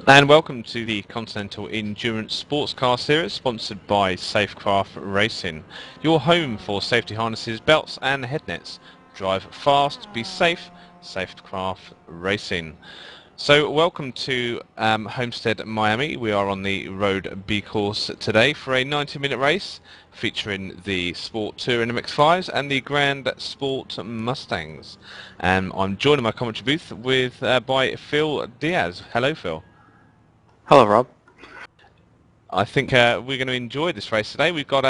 And welcome to the Continental Endurance Sports Car Series, sponsored by Safecraft Racing, your home for safety harnesses, belts and headnets. Drive fast, be safe, Safecraft Racing. So welcome to Homestead, Miami. We are on the Road B course today for a 90-minute race featuring the Sport Touring MX-5s and the Grand Sport Mustangs. And I'm joined in my commentary booth with by Phil Diaz. Hello, Phil. Hello, Rob. I think we're going to enjoy this race today. We've got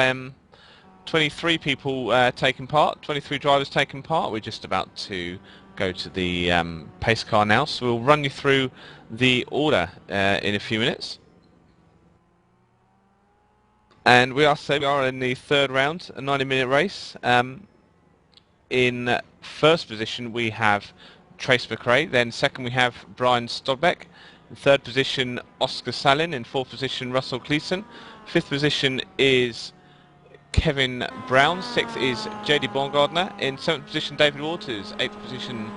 23 people taking part, 23 drivers taking part. We're just about to go to the pace car now, so we'll run you through the order in a few minutes. And we are in the third round, a 90-minute race. In first position we have Trace McRae, then second we have Brian Stodbeck. In third position, Oscar Salin. In fourth position, Russell Cleason. Fifth position is Kevin Brown. Sixth is JD Baumgartner. In seventh position, David Waters. Eighth position,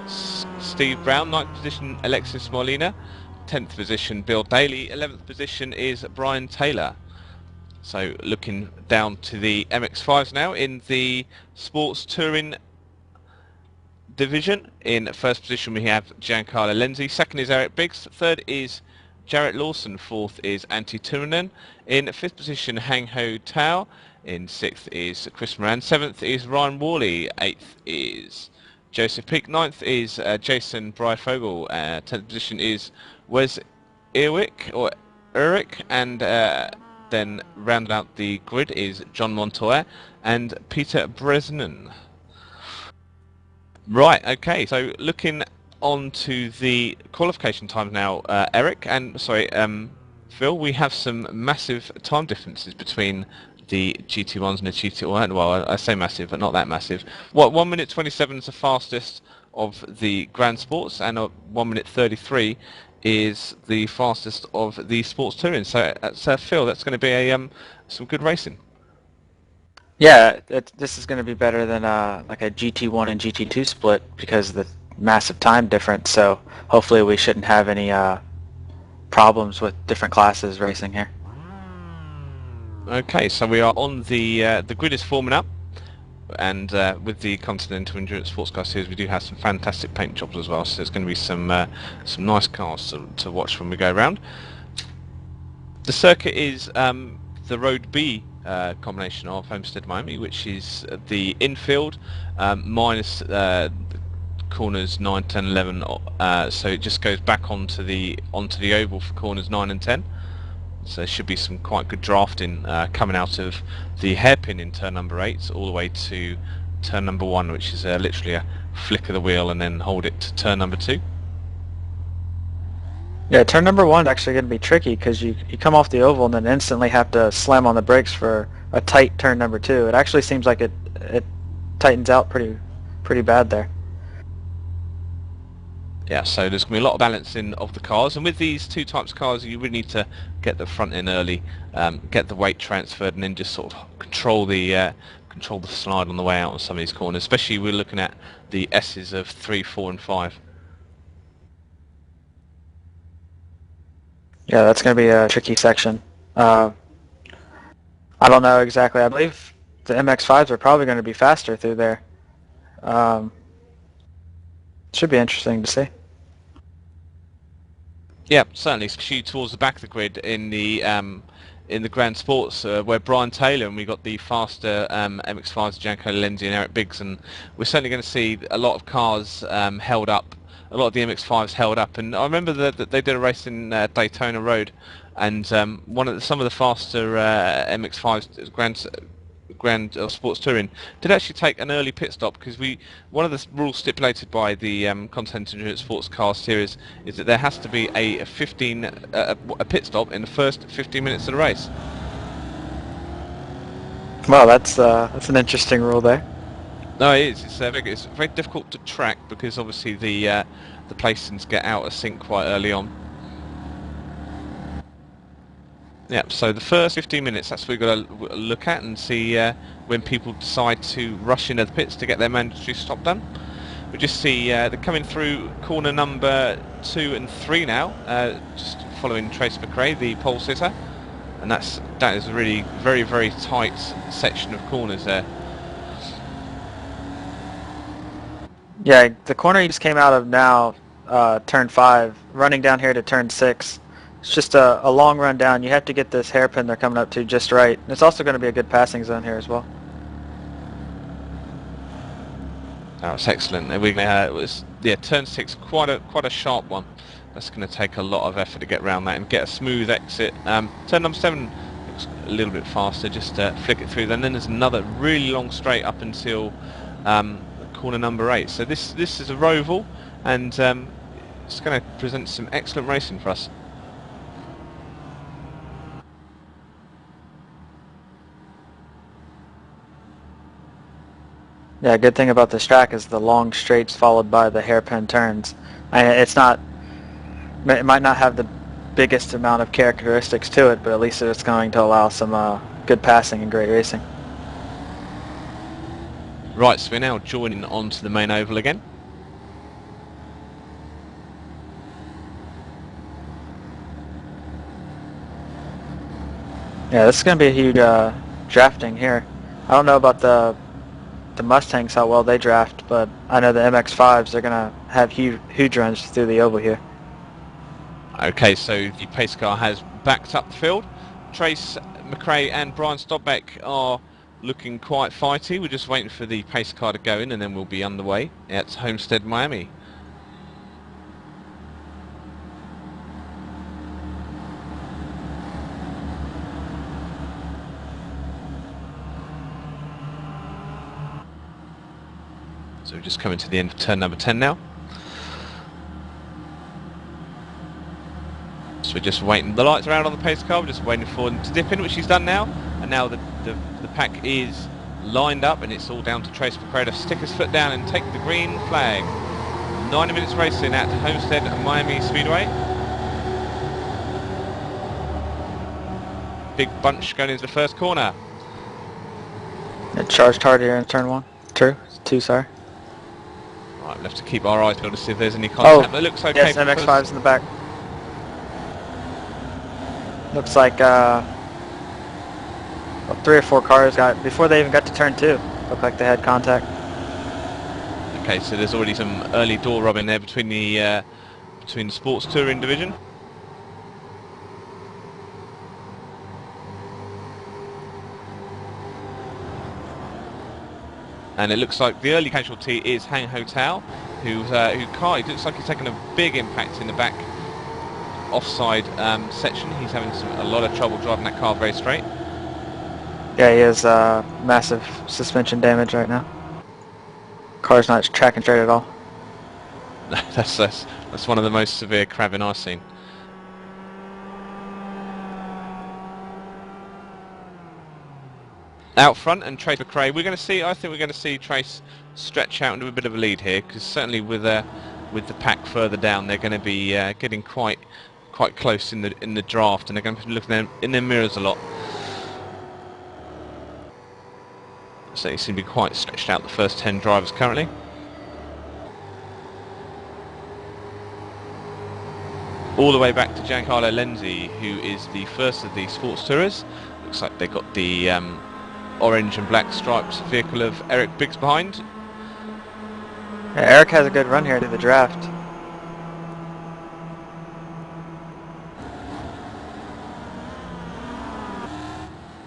Steve Brown. Ninth position, Alexis Molina. 10th position, Bill Daly. 11th position is Brian Taylor. So looking down to the MX-5s now in the Sports Touring division. In first position we have Giancarlo Lenzi, second is Eric Biggs, third is Jarrett Lawson, fourth is Antti Turunen, in fifth position Hang Ho Tao, in sixth is Chris Moran, seventh is Ryan Worley, eighth is Joseph Peak, ninth is Jason Breifogel, 10th position is Wes Eric, and then round out the grid is John Montoya and Peter Bresnan. Right, okay, so looking on to the qualification times now, Phil, we have some massive time differences between the GT1s and the GT1, well, I say massive, but not that massive. 1 minute 27 is the fastest of the Grand Sports, and 1 minute 33 is the fastest of the Sports Touring. So, Phil, that's going to be some good racing. Yeah, this is going to be better than like a GT1 and GT2 split because of the massive time difference. So hopefully we shouldn't have any problems with different classes racing here. Okay, so we are on the grid is forming up, and with the Continental Endurance Sports Car Series, we do have some fantastic paint jobs as well. So there's going to be some nice cars to watch when we go around. The circuit is the Road B combination of Homestead, Miami, which is the infield minus corners 9, 10, 11. So it just goes back onto the oval for corners 9 and 10. So there should be some quite good drafting coming out of the hairpin in turn number 8 all the way to turn number 1, which is literally a flick of the wheel and then hold it to turn number 2. Yeah, turn number 1 is actually going to be tricky because you come off the oval and then instantly have to slam on the brakes for a tight turn number 2. It actually seems like it tightens out pretty bad there. Yeah, so there's going to be a lot of balancing of the cars, and with these two types of cars you really need to get the front in early, get the weight transferred, and then just sort of control the slide on the way out on some of these corners, especially we're looking at the S's of 3, 4 and 5. Yeah, that's going to be a tricky section. I don't know exactly. I believe the MX-5s are probably going to be faster through there. Should be interesting to see. Yeah, certainly, especially towards the back of the grid in the Grand Sports, where Brian Taylor and we got the faster MX-5s, Giancarlo Lenzi and Eric Biggs, and we're certainly going to see a lot of cars held up. A lot of the MX-5s held up, and I remember that they did a race in Daytona Road, and some of the faster MX-5s Grand Sports Touring did actually take an early pit stop, because one of the rules stipulated by the Continental Endurance Sports Car Series is that there has to be a pit stop in the first 15 minutes of the race. Well, that's an interesting rule there. No, it is. It's very difficult to track because obviously the placings get out of sync quite early on. Yeah, so the first 15 minutes, that's what we've got to look at and see when people decide to rush into the pits to get their mandatory stop done. We just see they're coming through corner number 2 and 3 now, just following Trace McRae, the pole sitter, and that is a really very tight section of corners there. Yeah, the corner you just came out of now, turn 5, running down here to turn 6. It's just a long run down. You have to get this hairpin they're coming up to just right. And it's also going to be a good passing zone here as well. That's excellent. It was turn 6, quite a sharp one. That's going to take a lot of effort to get around that and get a smooth exit. Turn number 7 looks a little bit faster. Just flick it through. And then there's another really long straight up until corner number 8. So this is a roval, and it's going to present some excellent racing for us. Yeah, good thing about this track is the long straights followed by the hairpin turns. It might not have the biggest amount of characteristics to it, but at least it's going to allow some good passing and great racing. Right, so we're now joining onto the main oval again. Yeah, this is going to be a huge drafting here. I don't know about the Mustangs, how well they draft, but I know the MX-5s, they're going to have huge runs through the oval here. Okay, so the pace car has backed up the field. Trace McRae and Brian Stodbeck are looking quite fighty. We're just waiting for the pace car to go in, and then we'll be underway at Homestead, Miami. So we're just coming to the end of turn number 10 now. So we're just waiting. The lights are out on the pace car. We're just waiting for them to dip in, which he's done now. And now the pack is lined up, and it's all down to Trace McRae to stick his foot down and take the green flag. 90 minutes racing at Homestead Miami Speedway. Big bunch going into the first corner. It charged hard here in turn 2, sorry. Right, we'll have to keep our eyes peeled to see if there's any contact. Oh, It looks okay. yes, MX-5's in the back. Looks like 3 or 4 cars got, before they even got to turn 2, looked like they had contact. Okay, so there's already some early door rubbing there between the sports touring division. And it looks like the early casualty is Hang Ho Tao, who it looks like he's taken a big impact in the back offside section. He's having a lot of trouble driving that car very straight. Yeah, he has massive suspension damage right now. Car's not tracking straight at all. that's one of the most severe crabbing I've seen. Out front, and Trace McRae, I think we're going to see Trace stretch out into a bit of a lead here, because certainly with the pack further down, they're going to be getting quite close in the draft, and they're going to be looking in their mirrors a lot. So they seem to be quite stretched out, the first 10 drivers currently. All the way back to Giancarlo Lenzi, who is the first of the sports tourers. Looks like they got the orange and black striped vehicle of Eric Biggs behind. Yeah, Eric has a good run here to the draft.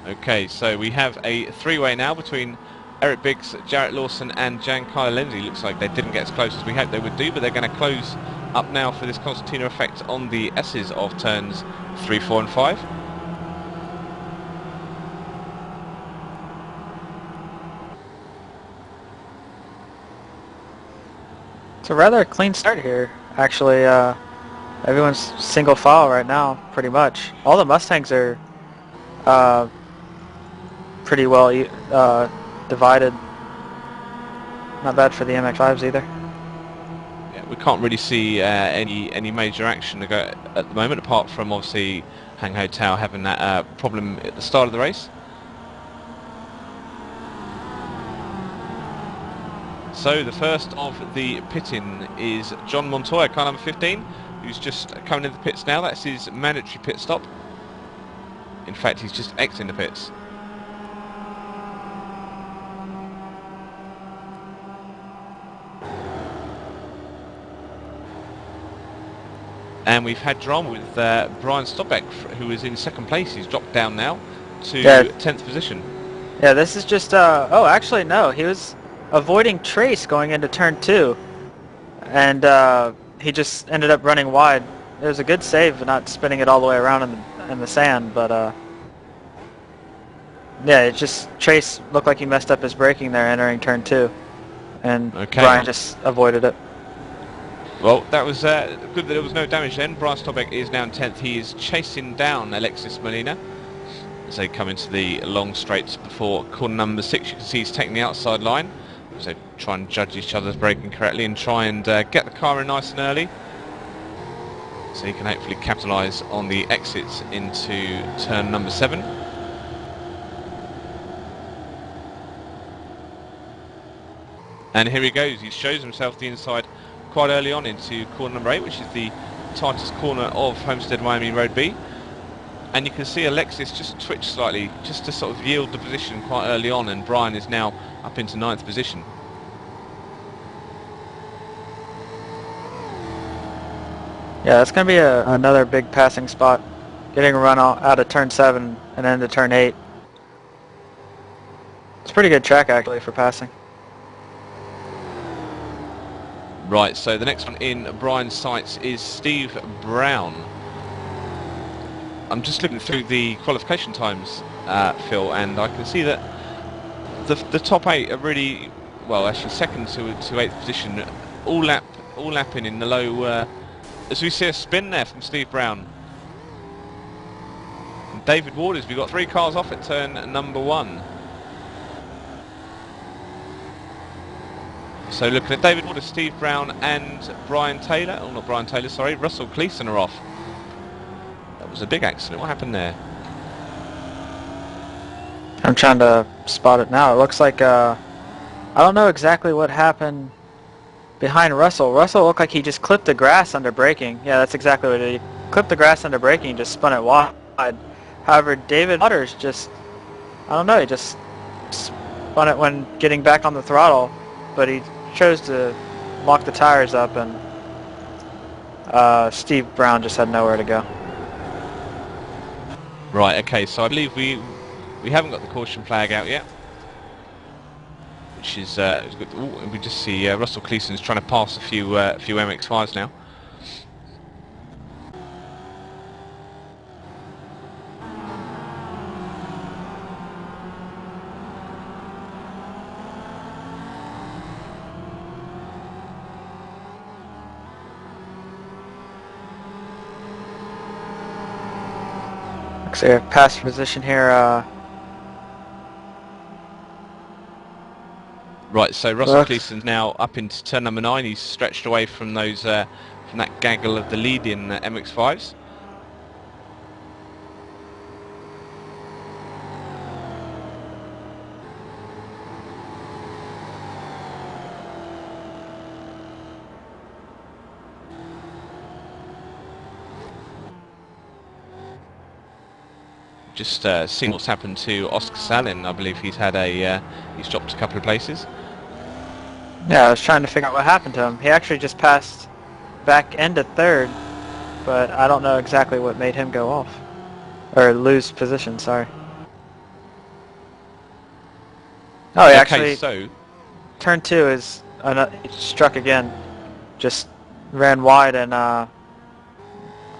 Okay, so we have a three-way now between Eric Biggs, Jarrett Lawson and Giancarlo Lenzi. Looks like they didn't get as close as we hoped they would do, but they're going to close up now for this concertina effect on the S's of turns 3, 4 and 5. It's a rather clean start here, actually. Everyone's single file right now, pretty much. All the Mustangs are pretty well divided. Not bad for the MX-5s either. Yeah, we can't really see any major action to go at the moment, apart from obviously Hang Ho Tao having that problem at the start of the race. So the first of the pitting is John Montoya, car number 15, who's just coming in the pits now. That's his mandatory pit stop. In fact, he's just exiting the pits. And we've had drama with Brian Stobbeck, who is in second place. He's dropped down now to 10th position. Yeah, this is just, oh, actually, no. He was avoiding Trace going into turn 2. And he just ended up running wide. It was a good save, not spinning it all the way around in the sand, but, yeah, it just, Trace looked like he messed up his braking there entering turn 2. And Brian just avoided it. Well, that was good that there was no damage then. Brian Stobbeck is now in 10th. He is chasing down Alexis Molina as they come into the long straights before corner number 6. You can see he's taking the outside line. So try and judge each other's braking correctly and try and get the car in nice and early, so he can hopefully capitalise on the exits into turn number 7. And here he goes. He shows himself the inside quite early on into corner number 8, which is the tightest corner of Homestead Miami Road B. And you can see Alexis just twitch slightly, just to sort of yield the position quite early on, and Brian is now up into 9th position. Yeah, that's going to be another big passing spot. Getting a run out of turn 7 and then to turn 8. It's a pretty good track actually for passing. Right, so the next one in Brian's sights is Steve Brown. I'm just looking through the qualification times, Phil, and I can see that the top 8 are really, well, actually second to 8th position, all lapping in the low. As we see a spin there from Steve Brown. And David Waters, we've got 3 cars off at turn number 1. So looking at David Waters, Steve Brown and Brian Taylor, oh not Brian Taylor, sorry, Russell Cleason are off. That was a big accident. What happened there? I'm trying to spot it now. It looks like, I don't know exactly what happened behind Russell. Russell looked like he just clipped the grass under braking. Yeah, that's exactly what he did. He clipped the grass under braking and just spun it wide. However, David Waters just, I don't know, he just spun it when getting back on the throttle, but he chose to lock the tires up, and Steve Brown just had nowhere to go. Right, okay, so I believe we haven't got the caution flag out yet, which is good. Ooh, we just see Russell Cleason's trying to pass a few MX-5s now. So pass position here. Right, so Russell Cleason's now up into turn number 9. He's stretched away from those from that gaggle of the lead-in MX-5s. Just seeing what's happened to Oscar Salin. I believe he's had he's dropped a couple of places. Yeah, I was trying to figure out what happened to him. He actually just passed back into 3rd, but I don't know exactly what made him go off. Or lose position, sorry. Oh, he actually, so turn 2 is, he struck again. Just ran wide and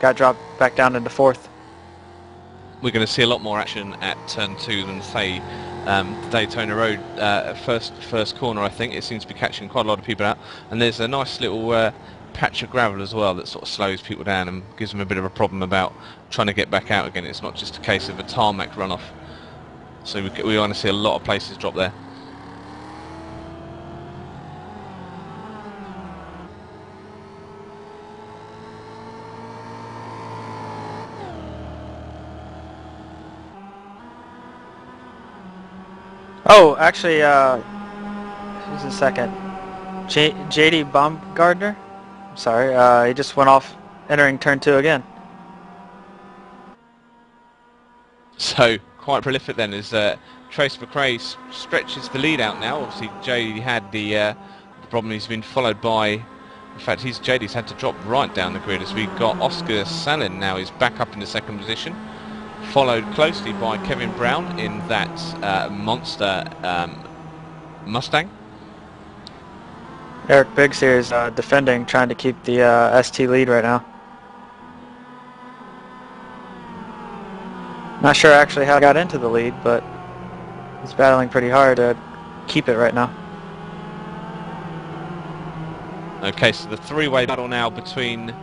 got dropped back down into 4th. We're going to see a lot more action at turn 2 than, say, Daytona Road first corner. I think it seems to be catching quite a lot of people out, and there's a nice little patch of gravel as well that sort of slows people down and gives them a bit of a problem about trying to get back out again. It's not just a case of a tarmac runoff, so we want to see a lot of places drop there. Oh, actually, who's in second? JD Baumgartner? Sorry, he just went off entering turn 2 again. So quite prolific then as Trace McRae stretches the lead out now. Obviously JD had the problem. He's been followed by, in fact JD's had to drop right down the grid as we got Oscar Salin now is back up in the second position, followed closely by Kevin Brown in that monster Mustang. Eric Biggs here is defending, trying to keep the ST lead right now. Not sure actually how I got into the lead, but he's battling pretty hard to keep it right now. Okay, so the three-way battle now between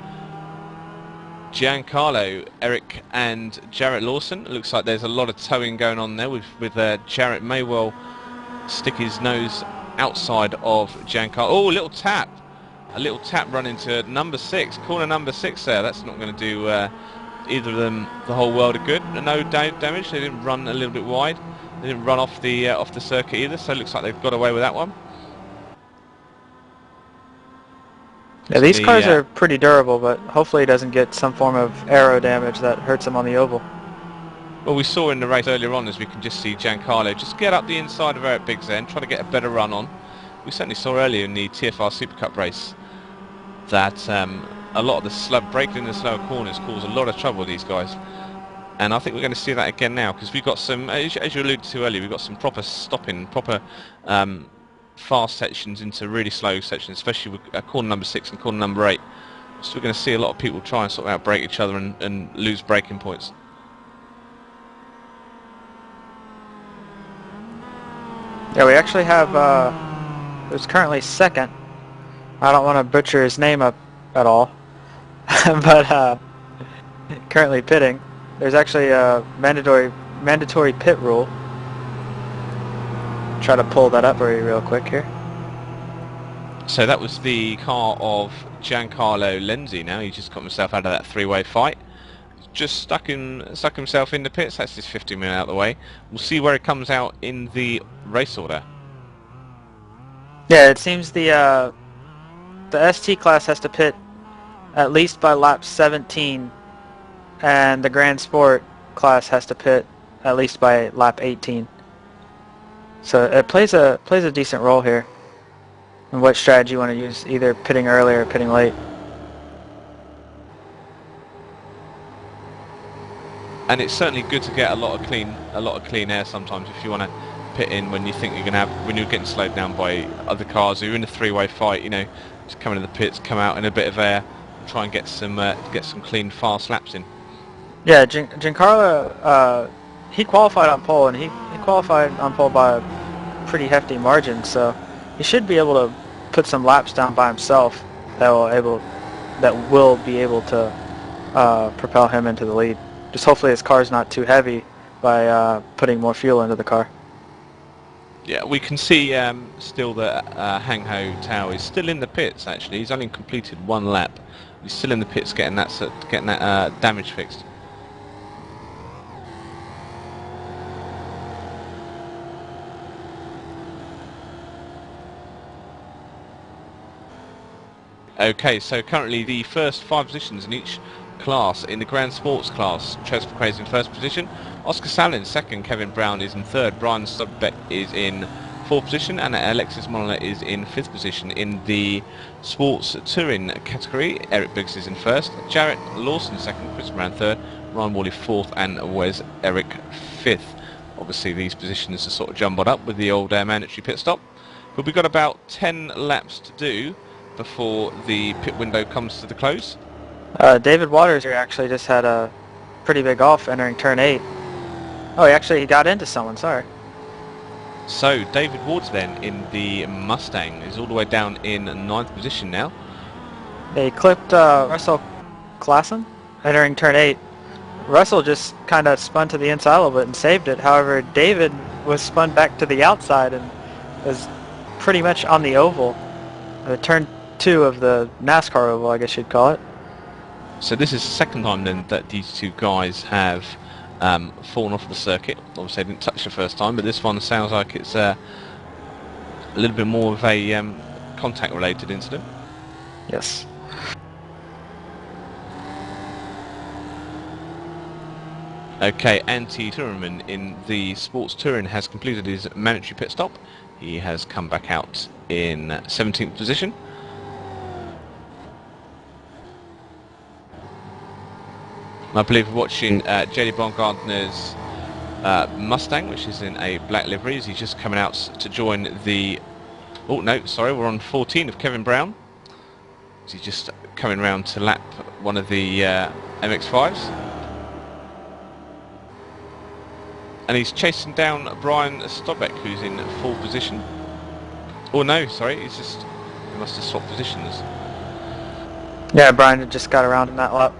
Giancarlo, Eric and Jarrett Lawson. It looks like there's a lot of towing going on there with Jarrett may well stick his nose outside of Giancarlo. Oh, a little tap run into number 6, corner number 6 there. That's not going to do either of them the whole world of good. No damage. They didn't run a little bit wide. They didn't run off the circuit either. So it looks like they've got away with that one. Yeah, these cars are pretty durable, but hopefully he doesn't get some form of aero damage that hurts him on the oval. Well, we saw in the race earlier on, as we can just see Giancarlo just get up the inside of Eric Biggs and try to get a better run on. We certainly saw earlier in the TFR Super Cup race that a lot of the braking in the slower corners cause a lot of trouble with these guys. And I think we're going to see that again now, because we've got some, as you alluded to earlier, we've got some proper stopping, proper fast sections into really slow sections, especially with corner number 6 and corner number 8. So we're going to see a lot of people try and sort of outbrake each other and lose braking points. Yeah, we actually have, who's currently second. I don't want to butcher his name up at all, but currently pitting. There's actually a mandatory pit rule. Try to pull that up for you real quick here. So that was the car of Giancarlo Lenzi now. He just got himself out of that three-way fight. Just stuck himself in the pits. That's his 50 minutes out of the way. We'll see where it comes out in the race order. Yeah, it seems the ST class has to pit at least by lap 17, and the Grand Sport class has to pit at least by lap 18. So it plays a decent role here in what strategy you want to use, either pitting early or pitting late. And it's certainly good to get a lot of clean air sometimes if you want to pit in when you think when you're getting slowed down by other cars. Or you're in a three-way fight, you know, just come into the pits, come out in a bit of air, and try and get some clean, fast laps in. Yeah, Giancarlo, he qualified on pole, and he qualified on pole by a pretty hefty margin, so he should be able to put some laps down by himself that will be able to propel him into the lead. Just hopefully his car's not too heavy by putting more fuel into the car. Yeah, we can see still that Hang Ho Tao is still in the pits. Actually, he's only completed one lap. He's still in the pits, getting that damage fixed. Okay, so currently the first 5 positions in each class in the Grand Sports class. Trace McRae is in first position, Oscar Salin second, Kevin Brown is in third, Brian Studbeck is in fourth position, and Alexis Molina is in fifth position. In the Sports Touring category, Eric Biggs is in first, Jarrett Lawson second, Chris Brown third, Ryan Worley fourth, and Wes Eric fifth. Obviously these positions are sort of jumbled up with the old mandatory pit stop, but we've got about 10 laps to do before the pit window comes to the close. David Waters here actually just had a pretty big off entering turn 8. Oh, he got into someone, sorry. So David Ward's then in the Mustang is all the way down in 9th position now. They clipped Russell Klassen entering turn 8. Russell just kind of spun to the inside a little bit and saved it. However, David was spun back to the outside and was pretty much on the oval. Turn 2 of the NASCAR oval, I guess you'd call it. So this is the second time then that these two guys have fallen off the circuit. Obviously they didn't touch the first time, but this one sounds like it's a little bit more of a contact related incident. Yes. Okay, Antti Turunen in the Sports Touring has completed his mandatory pit stop. He has come back out in 17th position. I believe we're watching JD Baumgartner's Mustang, which is in a black livery, as he's just coming out to join the... Oh no, sorry, we're on 14 of Kevin Brown. So he's just coming around to lap one of the MX-5s. And he's chasing down Brian Stobbeck, who's in 4th position. Oh no, sorry, he must have swapped positions. Yeah, Brian had just got around in that lap.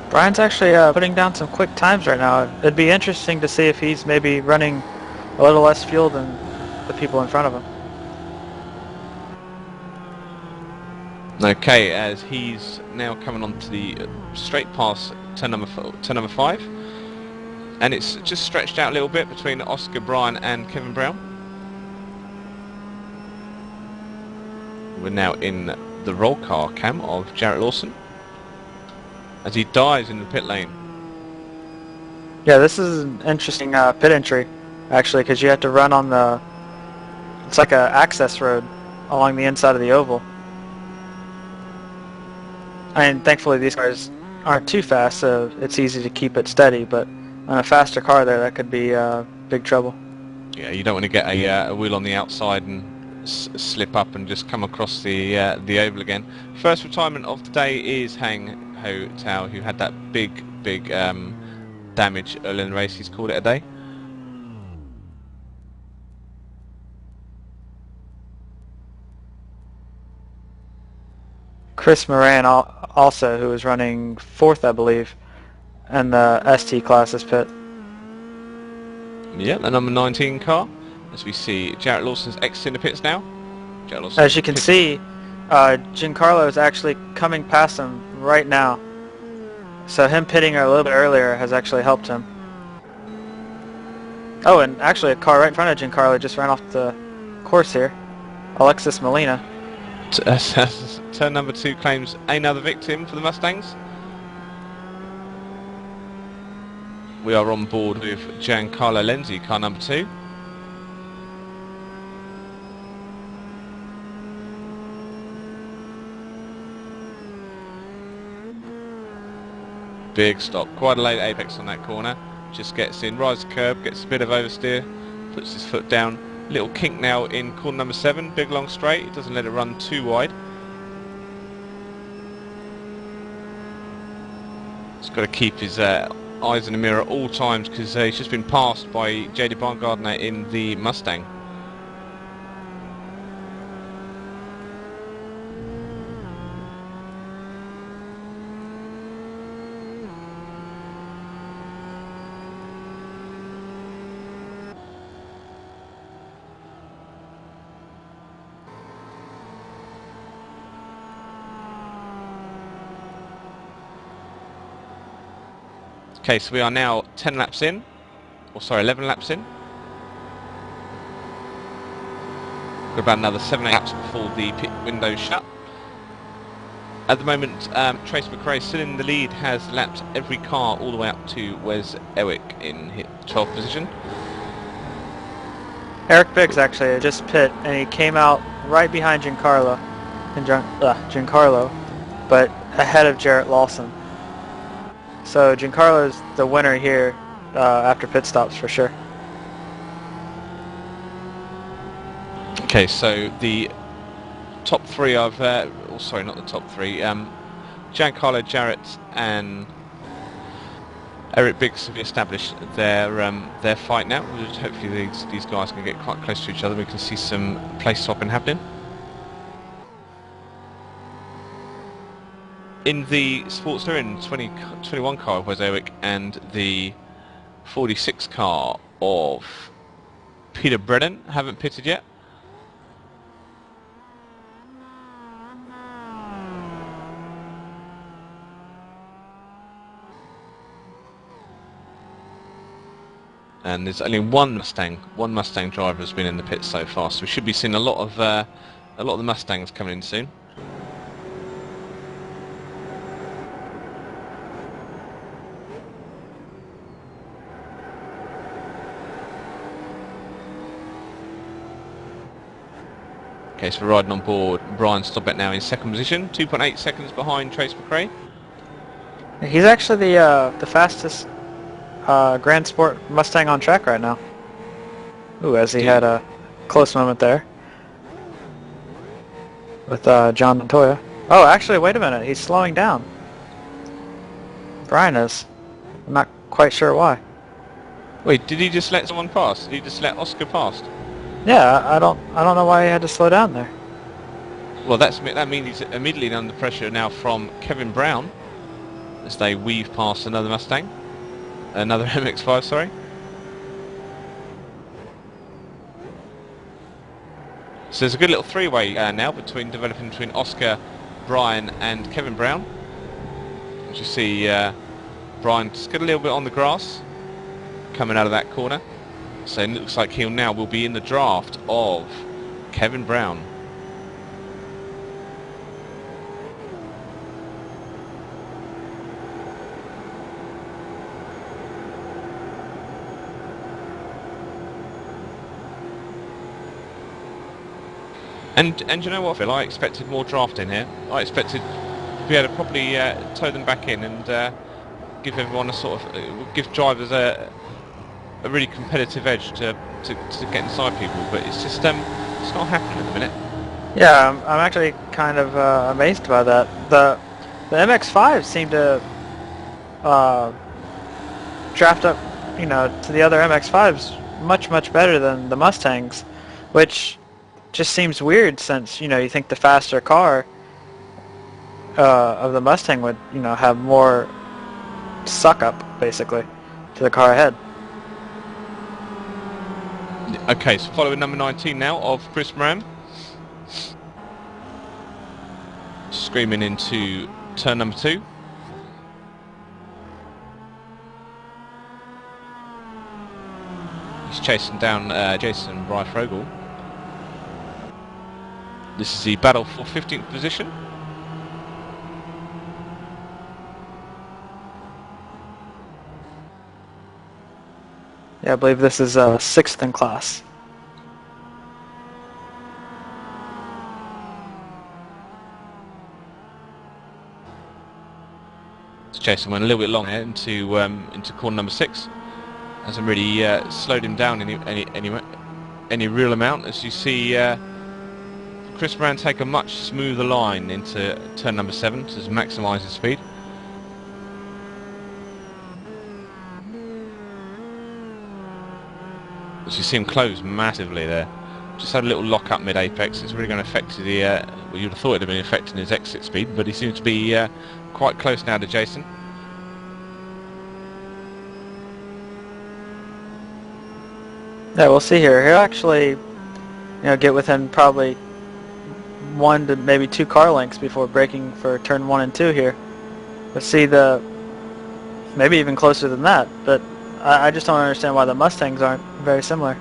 Brian's actually putting down some quick times right now. It'd be interesting to see if he's maybe running a little less fuel than the people in front of him. Okay, as he's now coming on to the straight pass turn number 5, and it's just stretched out a little bit between Oscar Bryan and Kevin Brown. We're now in the roll car cam of Jarrett Lawson as he dives in the pit lane. Yeah, this is an interesting pit entry, actually, because you have to run on the... It's like a access road along the inside of the oval. And thankfully these cars aren't too fast, so it's easy to keep it steady, but on a faster car there, that could be big trouble. Yeah, you don't want to get a wheel on the outside and slip up and just come across the oval again. First retirement of the day is Hang Ho Tao, who had that big damage early in the race. He's called it a day. Chris Moran also, who was running 4th, I believe, in the ST classes pit. Yeah, the number 19 car. As we see, Jarrett Lawson's exiting the pits now. As you can see, Giancarlo is actually coming past him right now. So him pitting a little bit earlier has actually helped him. Oh, and actually a car right in front of Giancarlo just ran off the course here. Alexis Molina. Turn number 2 claims another victim for the Mustangs. We are on board with Giancarlo Lenzi, car number 2. Big stop, quite a late apex on that corner. Just gets in, rides the curb, gets a bit of oversteer, puts his foot down. Little kink now in corner number 7, big long straight, doesn't let it run too wide. He's got to keep his eyes in the mirror at all times because he's just been passed by JD Baumgartner in the Mustang. Okay, so we are now 10 laps in, or sorry, 11 laps in. Got about another 7-8 laps before the pit window shut. At the moment, Trace McRae still in the lead, has lapped every car all the way up to Wes Ewick in 12th position. Eric Biggs actually just pit, and he came out right behind Giancarlo, but ahead of Jarrett Lawson. So Giancarlo's the winner here after pit stops for sure. Okay, so the top 3 of, sorry, not the top 3. Giancarlo, Jarrett, and Eric Biggs have established their fight now. Hopefully these guys can get quite close to each other. We can see some place swapping happening. In the Sports Touring 21 car of Wes Ewick and the 46 car of Peter Brennan haven't pitted yet. and there's only one Mustang driver has been in the pit so far, so we should be seeing a lot of the Mustangs coming in soon. Okay, so we're riding on board Brian Stobbett now in second position, 2.8 seconds behind Trace McRae. He's actually the fastest Grand Sport Mustang on track right now. Ooh, as he had a close moment there with John Montoya. Oh, actually, wait a minute. He's slowing down. Brian is. I'm not quite sure why. Wait, did he just let someone pass? Did he just let Oscar pass? Yeah, I don't know why he had to slow down there. Well, that means he's immediately under pressure now from Kevin Brown as they weave past another Mustang, another MX-5, sorry. So there's a good little three-way now developing between Oscar, Brian and Kevin Brown. As you see, Brian just get a little bit on the grass coming out of that corner. So it looks like will be in the draft of Kevin Brown. And you know what, Phil? I expected more draft in here. I expected to be able to probably tow them back in and give everyone a sort of give drivers a really competitive edge to get inside people, but it's just it's not happening at the minute. Yeah, I'm actually kind of amazed by that. The MX-5s seem to draft up, to the other MX-5s much better than the Mustangs, which just seems weird since you think the faster car of the Mustang would have more suck up basically to the car ahead. Okay, so following number 19 now of Chris Moran. Screaming into turn number 2. He's chasing down Jason Reifrogel. This is the battle for 15th position. Yeah, I believe this is 6th in class. Jason went a little bit long here into corner number 6. Hasn't really slowed him down any real amount. As you see, Chris Moran take a much smoother line into turn number 7 to maximise his speed. As you see him close massively there. Just had a little lock up mid-apex. It's really going to affect the, well, you'd have thought it would have been affecting his exit speed, but he seems to be quite close now to Jason. Yeah, we'll see here. He'll actually, get within probably 1 to maybe 2 car lengths before braking for turn 1 and 2 here. Let's see maybe even closer than that, but I just don't understand why the Mustangs aren't very similar.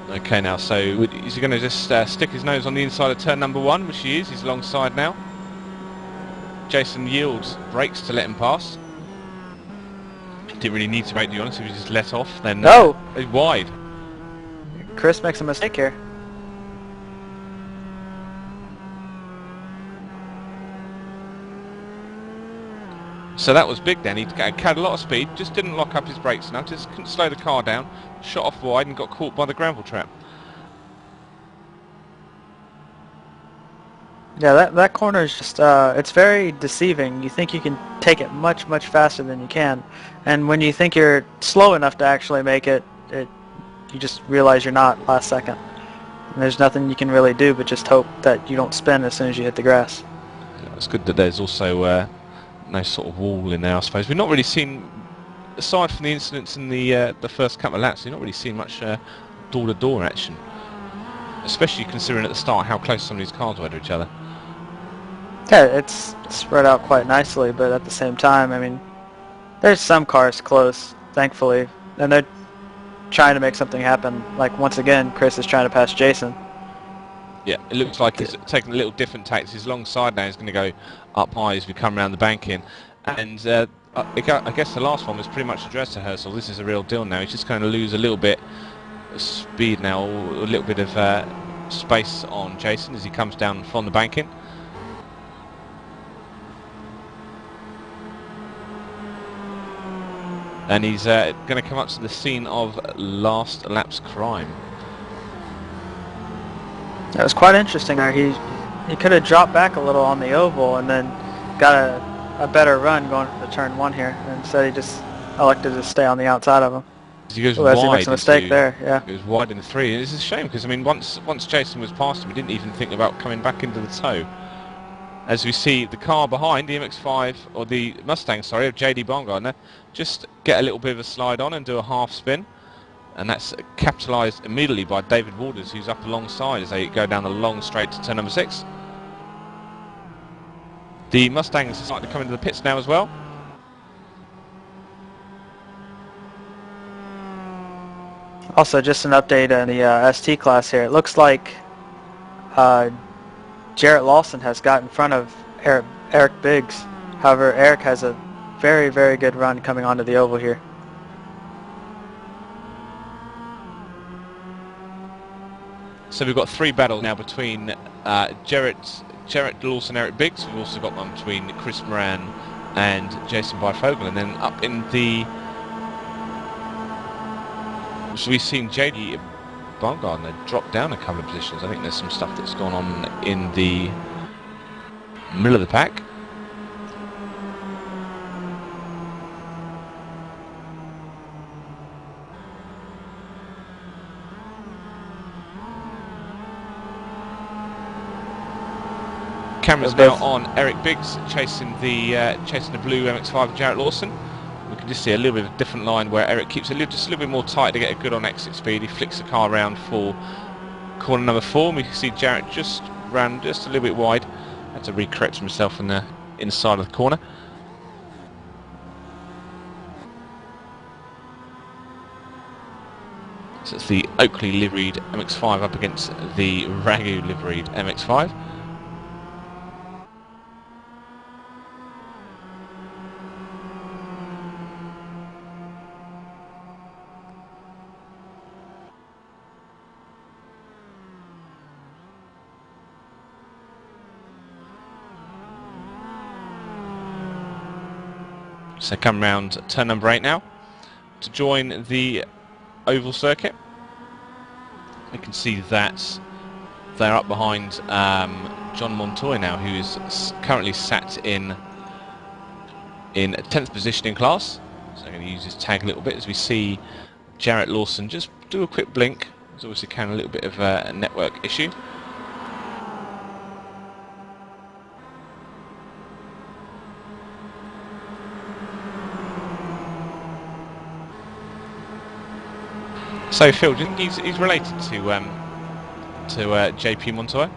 Okay, now, so is he going to just stick his nose on the inside of turn number 1, which he is? He's alongside now. Jason yields, brakes to let him pass. He didn't really need to brake, to be honest. If he just let off, then he's wide. Chris makes a mistake here. So that was big then. He had a lot of speed, just didn't lock up his brakes enough, just couldn't slow the car down, shot off wide and got caught by the gravel trap. Yeah, that corner is just, it's very deceiving. You think you can take it much faster than you can, and when you think you're slow enough to actually make it, you just realize you're not last second. And there's nothing you can really do but just hope that you don't spin as soon as you hit the grass. Yeah, it's good that there's also no sort of wall in there, I suppose. We've not really seen, aside from the incidents in the first couple of laps, we've not really seen much door-to-door action, especially considering at the start how close some of these cars were to each other. Yeah, it's spread out quite nicely, but at the same time, I mean, There's some cars close, thankfully, and they're trying to make something happen. Like, once again, Chris is trying to pass Jason. Yeah, it looks like he's taking a little different tactics. His long side now is going to go up high as we come around the banking. And I guess the last one was pretty much a dress rehearsal. This is a real deal now. He's just going to lose a little bit of speed now, or a little bit of space on Jason as he comes down from the banking. And he's going to come up to the scene of last lap's crime. That was quite interesting. He could have dropped back a little on the oval and then got a better run going to turn 1 here. And instead he just elected to stay on the outside of him. He goes wide. He wide. makes a mistake there. Yeah. He goes wide in the 3. And it's a shame because I mean, once Jason was past him, he didn't even think about coming back into the tow. As we see the car behind, the MX-5, or the Mustang, sorry, of JD Baumgartner, just get a little bit of a slide on and do a half spin. And that's capitalised immediately by David Waters, who's up alongside as they go down the long straight to turn number 6. The Mustangs are starting to come into the pits now as well. Also, just an update on the ST class here. It looks like Jarrett Lawson has got in front of Eric Biggs. However, Eric has a very, very good run coming onto the oval here. So we've got 3 battles now between Jarrett Lawson, Eric Biggs. We've also got one between Chris Moran and Jason Bifogel. And then up in the... So we've seen JD Baumgartner drop down a couple of positions. I think there's some stuff that's gone on in the middle of the pack. Camera's now on Eric Biggs chasing the blue MX-5 of Jarrett Lawson. We can just see a little bit of a different line where Eric keeps just a little bit more tight to get a good on exit speed. He flicks the car around for corner number 4, and we can see Jarrett just ran just a little bit wide. Had to re-correct himself on the inside of the corner. So it's the Oakley liveried MX-5 up against the Ragu liveried MX-5. So come round turn number 8 now to join the oval circuit. You can see that they're up behind John Montoya now, who is currently sat in 10th position in class. So I'm going to use his tag a little bit as we see Jarrett Lawson just do a quick blink. There's obviously kind of a little bit of a network issue. So Phil, do you think he's related to JP Montoya?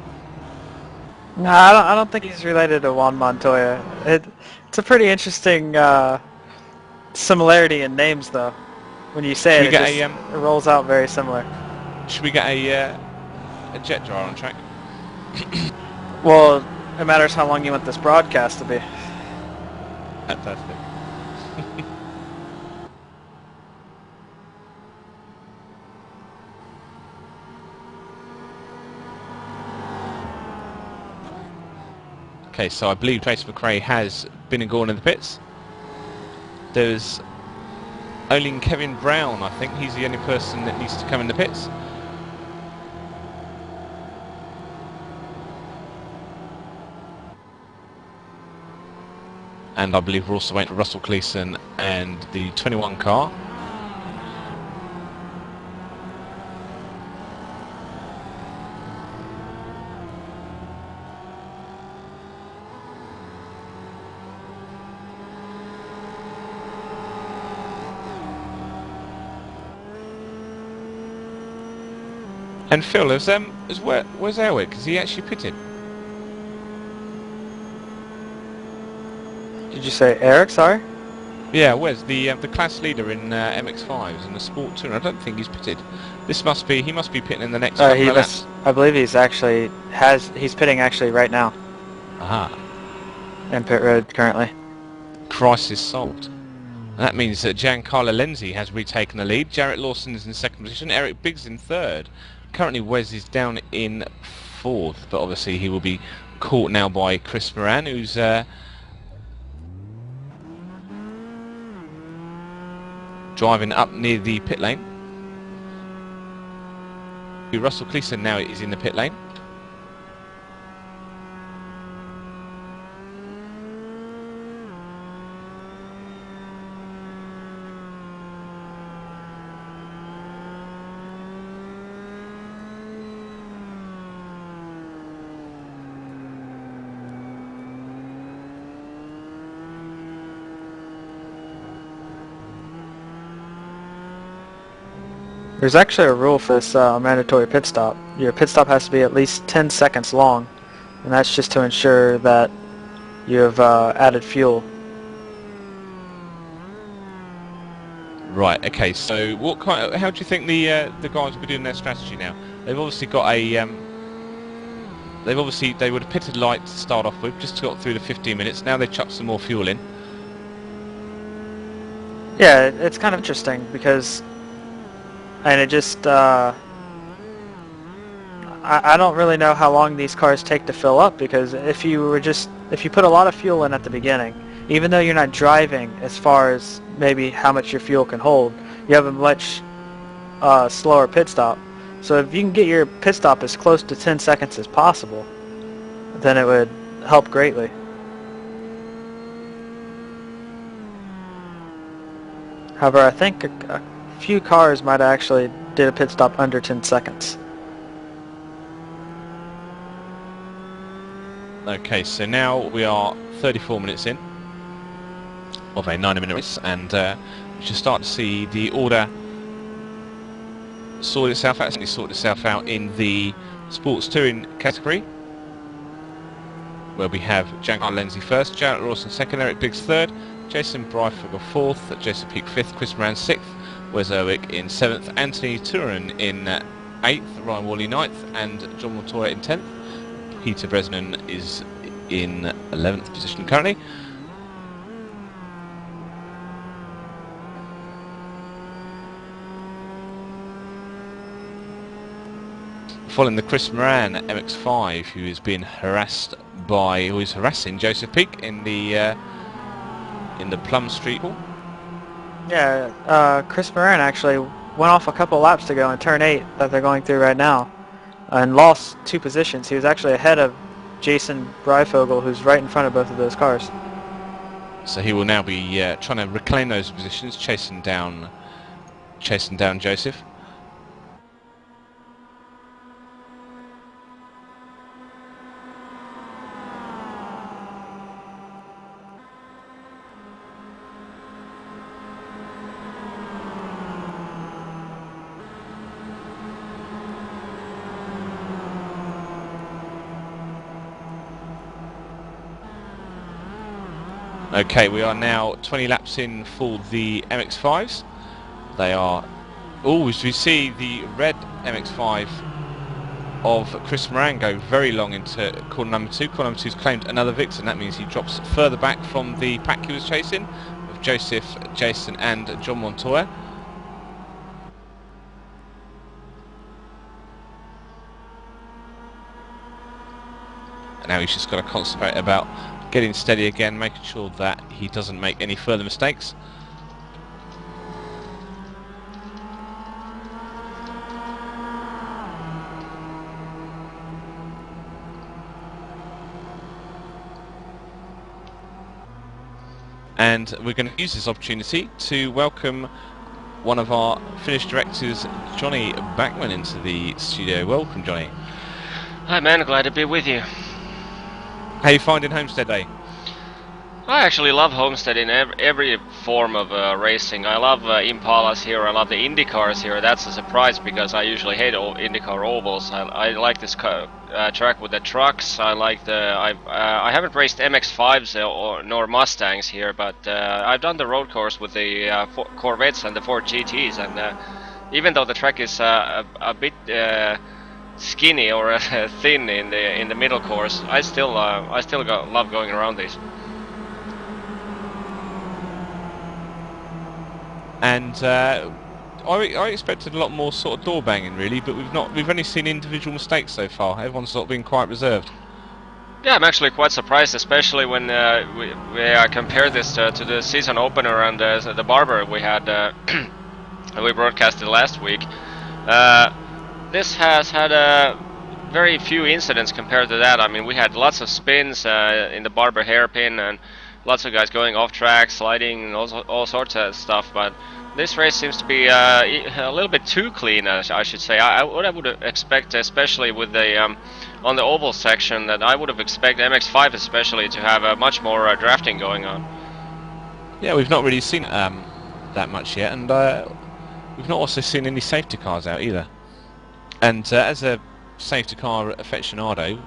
No, I don't think he's related to Juan Montoya. It's a pretty interesting similarity in names, though. When you say it, it rolls out very similar. Should we get a jet dryer on track? Well, it matters how long you want this broadcast to be. Fantastic. Okay, so I believe Trace McRae has been and gone in the pits. There's only Kevin Brown, I think. He's the only person that needs to come in the pits. And I believe we're also waiting for Russell Cleason and the 21 car. And Phil, where's Airwick? Is he actually pitted? Did you say Eric, sorry? Yeah, where's the class leader in MX5s and the Sport Tourer? I don't think he's pitted. He must be pitting in the next couple He of was. laps. I believe he's pitting actually right now Aha, in pit road currently. crisis solved. And that means that Giancarlo Lenzi has retaken the lead. Jarrett Lawson is in second position. Eric Biggs in third. Currently Wes is down in fourth, but obviously he will be caught now by Chris Moran, who's driving up near the pit lane. Russell Cleason now is in the pit lane. There's actually a rule for this mandatory pit stop. Your pit stop has to be at least 10 seconds long, and that's just to ensure that you have added fuel. Right. Okay. So, how do you think the guys will be doing their strategy now? They've obviously got a. They would have pitted light to start off with, just got through the 15 minutes. Now they've chucked some more fuel in. Yeah, it's kind of interesting because, and it just. I don't really know how long these cars take to fill up, because if you put a lot of fuel in at the beginning, even though you're not driving as far as maybe how much your fuel can hold, you have a much slower pit stop. So if you can get your pit stop as close to 10 seconds as possible, then it would help greatly. However, I think a few cars might actually did a pit stop under 10 seconds. Okay, so now we are 34 minutes in of a 90-minute race, and we should start to see the order sort itself out in the Sports Touring category, where we have Giancarlo Lenzi first, Jarrett Lawson second, Eric Biggs third, Jason Breifogel fourth, Joseph Peake fifth, Chris Moran sixth, Wes Erwick in seventh, Anthony Turin in eighth, Ryan Worley ninth, and John Montoya in 10th. Peter Bresnan is in 11th position currently. Following the Chris Moran MX-5, who is harassing Joseph Peake in the Plum Street Hall. Yeah, Chris Moran actually went off a couple laps ago in turn 8 that they're going through right now, and lost 2 positions. He was actually ahead of Jason Breifogel, who's right in front of both of those cars. So he will now be trying to reclaim those positions, chasing down Joseph. Okay, we are now 20 laps in for the MX-5s. They are... Oh, as we see the red MX-5 of Chris Moran go very long into corner number 2. Corner number 2's claimed another victory, and that means he drops further back from the pack he was chasing, with Joseph, Jason and John Montoya. And now he's just got to concentrate about getting steady again, making sure that he doesn't make any further mistakes. And we're going to use this opportunity to welcome one of our Finnish directors, Johnny Backman, into the studio. Welcome, Johnny. Hi man, glad to be with you. How are you finding Homestead Day? I actually love Homestead in every form of racing. I love Impalas here. I love the IndyCars here. That's a surprise because I usually hate IndyCar ovals. I like this track with the trucks. I like I haven't raced MX-5s nor Mustangs here, but I've done the road course with the Corvettes and the Ford GTs, and even though the track is a bit skinny or thin in the middle course, I still love going around these. And I expected a lot more sort of door banging really, but we've only seen individual mistakes so far. Everyone's sort of been quite reserved. Yeah, I'm actually quite surprised, especially when we compare this to the season opener and the barber we had we broadcasted last week. This has had very few incidents compared to that. I mean, we had lots of spins in the barber hairpin and lots of guys going off track, sliding, and all sorts of stuff. But this race seems to be a little bit too clean, I should say. What I would expect, especially with the on the oval section, that I would have expected MX-5 especially to have much more drafting going on. Yeah, we've not really seen that much yet, and we've not also seen any safety cars out either. And as a safety car aficionado,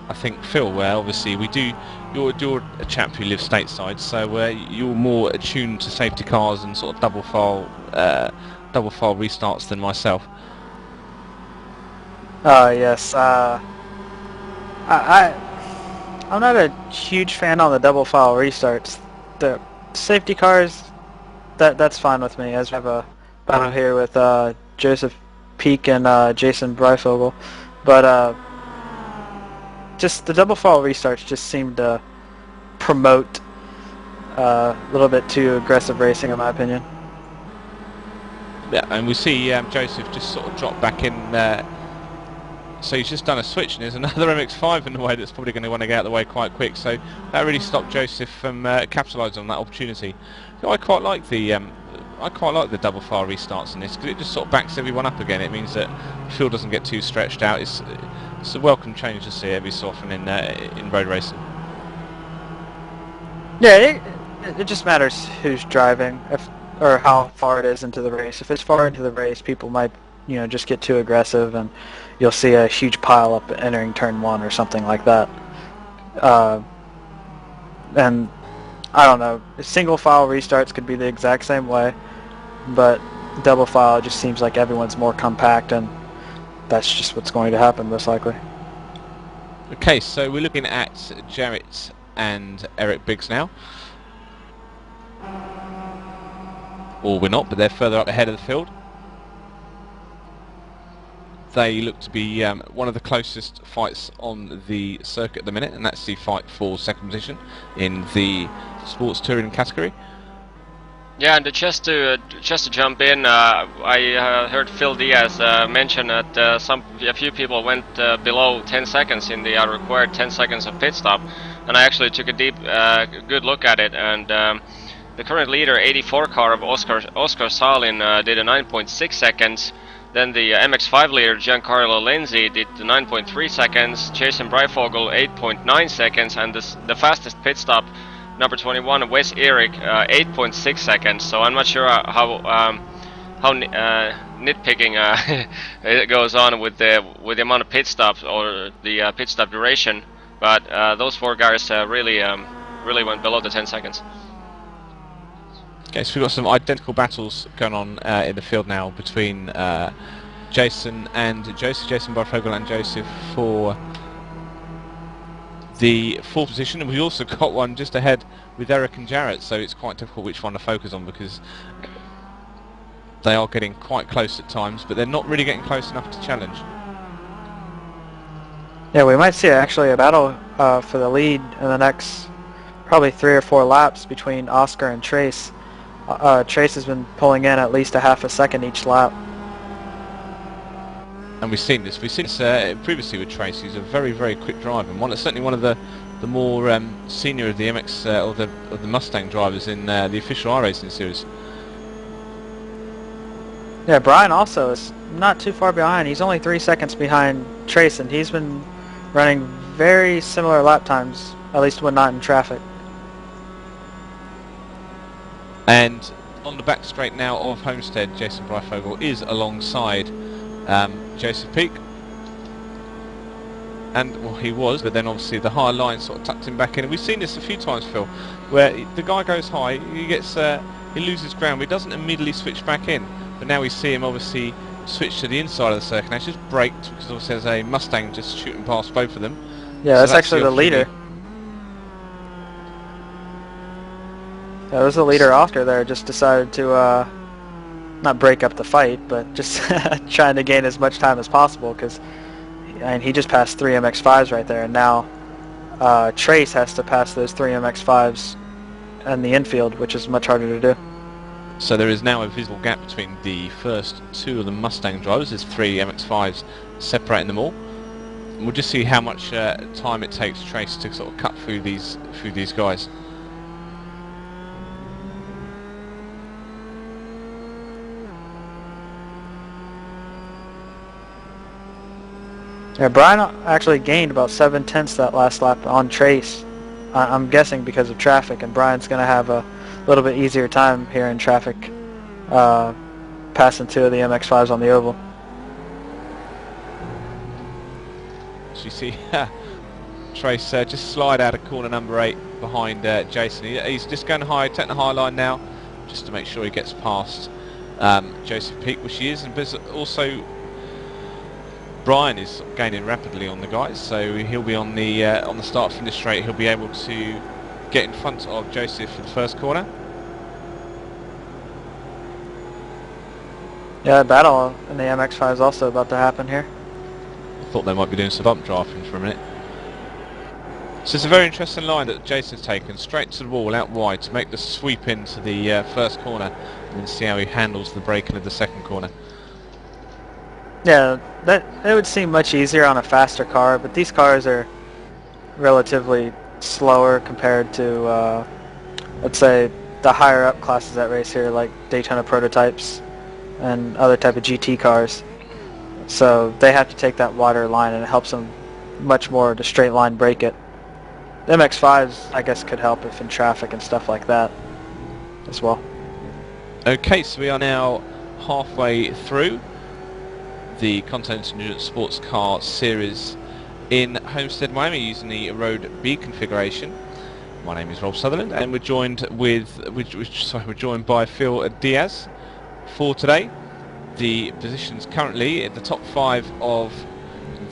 I think Phil, obviously you're a chap who lives stateside, so you're more attuned to safety cars and sort of double file restarts than myself. Yes. I'm not a huge fan on the double file restarts. The safety cars, that's fine with me. As we have a battle here with Joseph Peak and Jason Breifogel, but just the double file restarts just seem to promote a little bit too aggressive racing, in my opinion. Yeah, and we see Joseph just sort of drop back in. So he's just done a switch, and there's another MX-5 in the way that's probably going to want to get out of the way quite quick. So that really stopped Joseph from capitalising on that opportunity. You know, I quite like the double file restarts in this because it just sort of backs everyone up again. It means that the field doesn't get too stretched out. It's a welcome change to see every so often in road racing. Yeah, it just matters who's driving, or how far it is into the race. If it's far into the race, people might, just get too aggressive, and you'll see a huge pile up entering turn 1 or something like that. And I don't know, single file restarts could be the exact same way, but double file just seems like everyone's more compact, and that's just what's going to happen most likely. Okay, so we're looking at Jarrett and Eric Biggs now. Or we're not, but they're further up ahead of the field. They look to be one of the closest fights on the circuit at the minute, and that's the fight for second position in the sports touring category. Yeah, and just to jump in, I heard Phil Diaz mention that a few people went below 10 seconds in the required 10 seconds of pit stop, and I actually took a good look at it, and the current leader, 84 car of Oscar Salin, did a 9.6 seconds. Then the MX-5 leader, Giancarlo Lenzi, did 9.3 seconds. Jason Breifogel, 8.9 seconds, and the fastest pit stop, number 21, Wes Eric, 8.6 seconds. So I'm not sure how nitpicking it goes on with the amount of pit stops or the pit stop duration, but those four guys really went below the 10 seconds. Okay, so we've got some identical battles going on in the field now between Jason and Joseph, Jason Barfogel and Joseph for the 4th position, and we've also got one just ahead with Eric and Jarrett, so it's quite difficult which one to focus on because they are getting quite close at times, but they're not really getting close enough to challenge. Yeah, we might see actually a battle for the lead in the next probably 3 or 4 laps between Oscar and Trace. Trace has been pulling in at least a half a second each lap. And we've seen this previously with Trace. He's a very, very quick driver, and certainly one of the more senior of the MX or the Mustang drivers in the official iRacing series. Yeah, Brian also is not too far behind. He's only 3 seconds behind Trace, and he's been running very similar lap times, at least when not in traffic. And on the back straight now of Homestead, Jason Breifogel is alongside Joseph Peak. And well, he was, but then obviously the high line sort of tucked him back in. And we've seen this a few times, Phil, where the guy goes high, he loses ground, but he doesn't immediately switch back in. But now we see him obviously switch to the inside of the circuit. Now it's just braked because obviously there's a Mustang just shooting past both of them. Yeah, so that's actually the leader. Yeah, there's the leader after there. Just decided to not break up the fight, but just trying to gain as much time as possible because. And he just passed 3 MX-5s right there, and now Trace has to pass those 3 MX-5s in the infield, which is much harder to do. So there is now a visible gap between the first 2 of the Mustang drivers. There's 3 MX-5s separating them all. And we'll just see how much time it takes Trace to sort of cut through these guys. Yeah, Brian actually gained about 7/10 that last lap on Trace. I'm guessing because of traffic, and Brian's going to have a little bit easier time here in traffic passing 2 of the MX-5s on the oval. So you see Trace just slide out of corner number 8 behind Jason. He's just going high, taking the high line now, just to make sure he gets past Joseph Peak, which he is, and also Brian is gaining rapidly on the guys, so he'll be on the start finish straight. He'll be able to get in front of Joseph for the first corner. Yeah, battle in the MX-5 is also about to happen here. I thought they might be doing some bump drafting for a minute. So it's a very interesting line that Jason's taken, straight to the wall, out wide, to make the sweep into the first corner, and then see how he handles the braking of the second corner. Yeah, it would seem much easier on a faster car, but these cars are relatively slower compared to, let's say, the higher up classes that race here, like Daytona prototypes and other type of GT cars. So they have to take that wider line, and it helps them much more to straight line brake it. The MX-5s, I guess, could help if in traffic and stuff like that as well. Okay, so we are now halfway through the Continental Endurance Sports Car Series in Homestead, Miami, using the Road B configuration. My name is Rob Sutherland, and we're joined by Phil Diaz for today. The positions currently at the top 5 of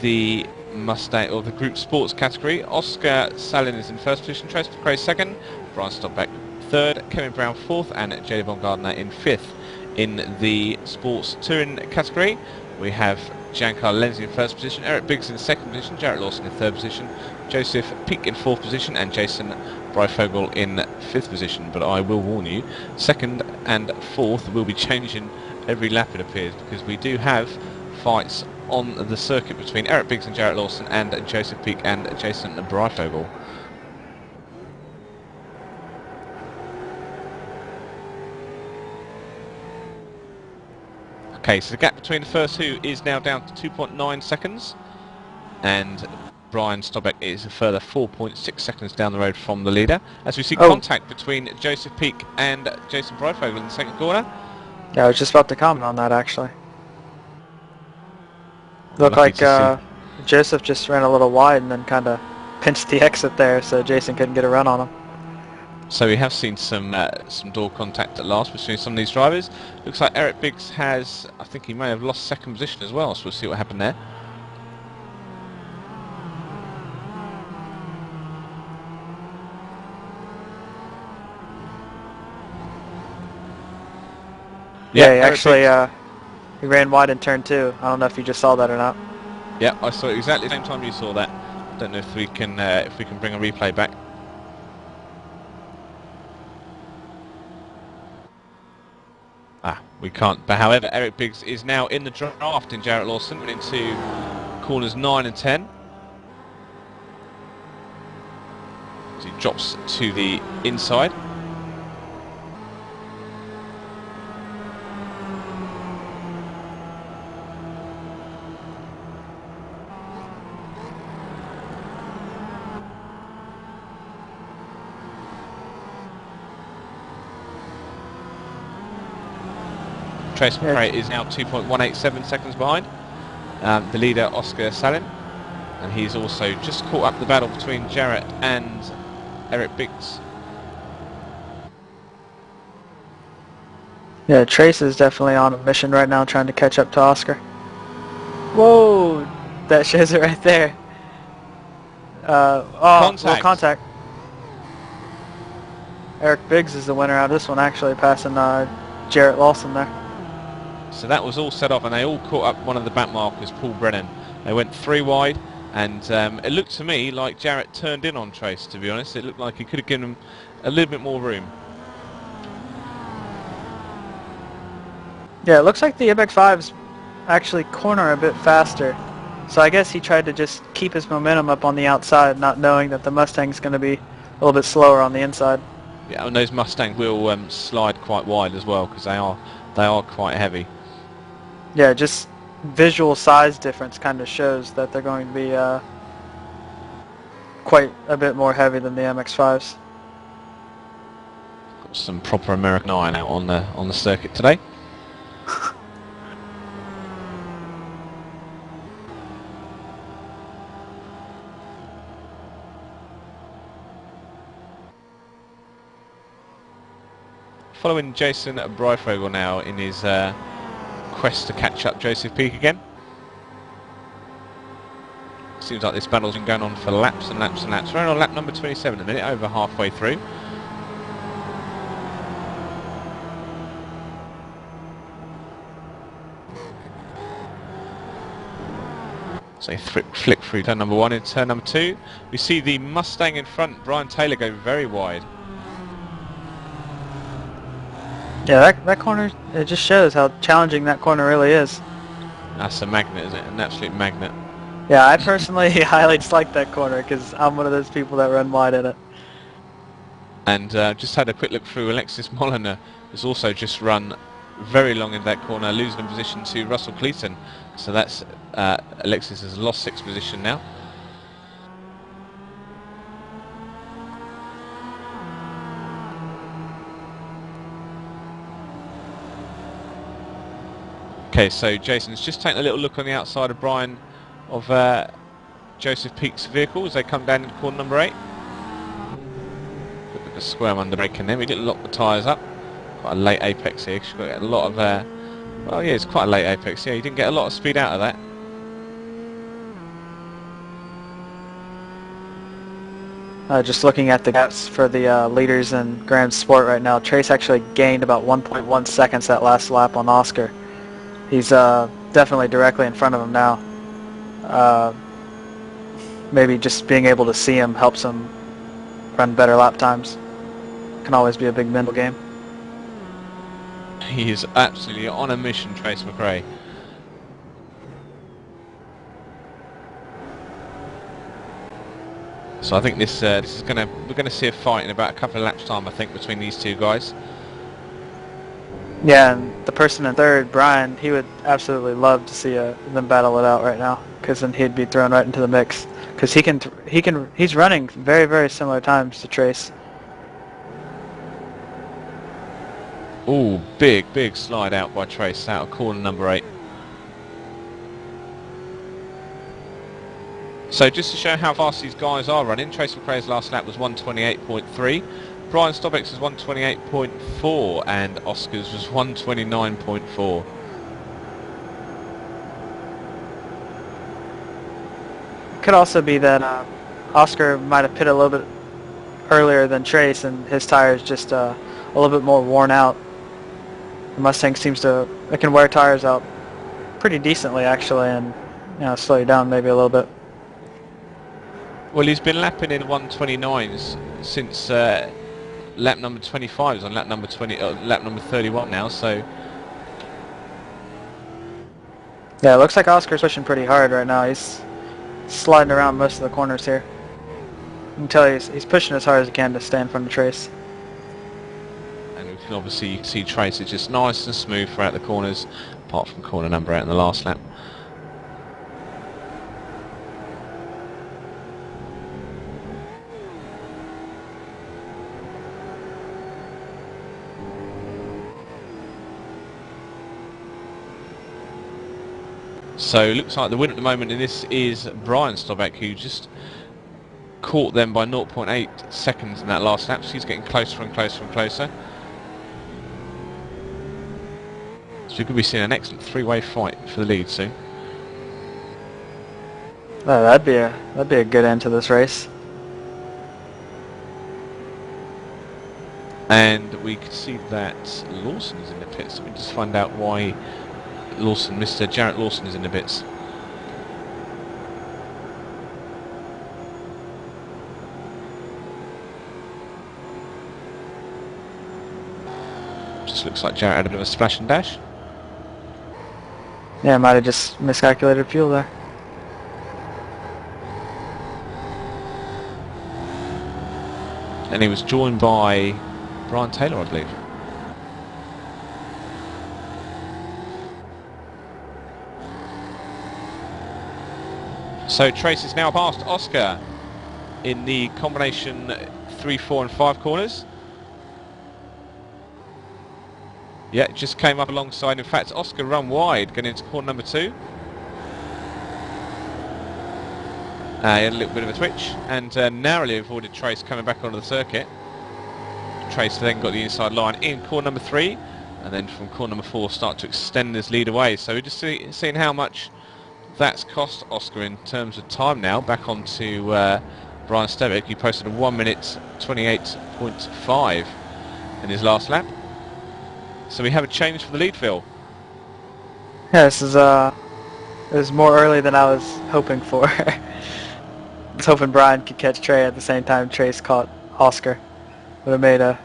the Mustang or the Group Sports category. Oscar Salin is in first position, Trace McRae second, Brian Stopback third, Kevin Brown fourth, and J.D. Von Gardner in fifth. In the Sports Touring category, we have Giancarlo Lenzi in first position, Eric Biggs in second position, Jarrett Lawson in third position, Joseph Peak in fourth position, and Jason Breifogel in fifth position. But I will warn you, second and fourth will be changing every lap, it appears, because we do have fights on the circuit between Eric Biggs and Jarrett Lawson and Joseph Peak and Jason Breifogel. Okay, so the gap between the first 2 is now down to 2.9 seconds, and Brian Stobbeck is a further 4.6 seconds down the road from the leader, as we see contact between Joseph Peak and Jason Breifogel in the second corner. Yeah, I was just about to comment on that, actually. Looked like Joseph just ran a little wide and then kind of pinched the exit there, so Jason couldn't get a run on him. So we have seen some door contact at last between some of these drivers. Looks like Eric Biggs has, I think he may have lost second position as well, so we'll see what happened there. Yeah, he actually he ran wide in turn 2. I don't know if you just saw that or not. Yeah, I saw it exactly the same time you saw that. Don't know if we can bring a replay back. We can't. But however, Eric Biggs is now in the draft in Jarrett Lawson, into corners 9 and 10. So he drops to the inside. Trace McRae is now 2.187 seconds behind the leader, Oscar Salin, and he's also just caught up the battle between Jarrett and Eric Biggs. Yeah, Trace is definitely on a mission right now, trying to catch up to Oscar. Whoa, that shows it right there. Contact. Eric Biggs is the winner out of this one, actually, passing Jarrett Lawson there. So that was all set off, and they all caught up one of the back markers, Paul Brennan. They went 3 wide, and it looked to me like Jarrett turned in on Trace, to be honest. It looked like he could have given him a little bit more room. Yeah, it looks like the MX-5s actually corner a bit faster. So I guess he tried to just keep his momentum up on the outside, not knowing that the Mustang's going to be a little bit slower on the inside. Yeah, and those Mustangs will slide quite wide as well, because they are quite heavy. Yeah, just visual size difference kind of shows that they're going to be quite a bit more heavy than the MX-5s. Got some proper American iron out on the circuit today. Following Jason Breifogel now in his quest to catch up Joseph Peak again. Seems like this battle's been going on for laps and laps and laps. We're on lap number 27 at the minute, over halfway through. So flick through turn number 1 into turn number 2. We see the Mustang in front, Brian Taylor, go very wide. Yeah, that corner, it just shows how challenging that corner really is. That's a magnet, isn't it? An absolute magnet. Yeah, I personally highly dislike that corner because I'm one of those people that run wide in it. And just had a quick look through. Alexis Moliner has also just run very long in that corner, losing position to Russell Cleaton. So that's Alexis has lost 6th position now. Okay, so Jason's just taking a little look on the outside of Brian of Joseph Peak's vehicle as they come down in corner number 8. Look at the square under braking there. We didn't lock the tyres up. Quite a late apex here. She's got a lot of well, yeah, it's quite a late apex. Yeah, you didn't get a lot of speed out of that. Just looking at the gaps for the leaders in Grand Sport right now, Trace actually gained about 1.1 seconds that last lap on Oscar. He's definitely directly in front of him now. Maybe just being able to see him helps him run better lap times. Can always be a big mental game. He is absolutely on a mission, Trace McRae. So I think this is we're gonna see a fight in about a couple of laps time, I think, between these two guys. Yeah, and the person in third, Brian, he would absolutely love to see them battle it out right now, because then he'd be thrown right into the mix. Because he's running very, very similar times to Trace. Ooh, big slide out by Trace out of corner number 8. So just to show how fast these guys are running, Trace McRae's last lap was 128.3. Brian Stobbeck's was 128.4 and Oscar's was 129.4. Could also be that Oscar might have pitted a little bit earlier than Trace, and his tire's just a little bit more worn out. The Mustang it can wear tires out pretty decently actually, and slow you down maybe a little bit. Well, he's been lapping in 129s since lap number 25 is on lap number 31 now, so yeah, it looks like Oscar's pushing pretty hard right now. He's sliding around most of the corners here. You can tell he's pushing as hard as he can to stay in front of Trace. And we can obviously see Trace is just nice and smooth throughout the corners, apart from corner number 8 in the last lap. So it looks like the winner at the moment in this is Brian Stobbeck, who just caught them by 0.8 seconds in that last lap. So he's getting closer and closer and closer. So we could be seeing an excellent three-way fight for the lead soon. Oh, that'd be a good end to this race. And we can see that Lawson is in the pits. Let me just find out why Lawson, Mr. Jarrett Lawson, is in the pits. Just looks like Jarrett had a bit of a splash and dash. Yeah, might have just miscalculated fuel there. And he was joined by Brian Taylor, I believe. So Trace is now past Oscar in the combination 3, 4 and 5 corners. Yeah, it just came up alongside. In fact, Oscar run wide going into corner number 2. He had a little bit of a twitch and narrowly avoided Trace coming back onto the circuit. Trace then got the inside line in corner number 3, and then from corner number 4 start to extend his lead away. So we're just seeing how much that's cost Oscar in terms of time now. Back onto Brian Stobbeck, who posted a 1 minute 28.5 in his last lap. So we have a change for the lead, Phil. Yeah, this is it was more early than I was hoping for. I was hoping Brian could catch Trey at the same time Trace caught Oscar. Would have made a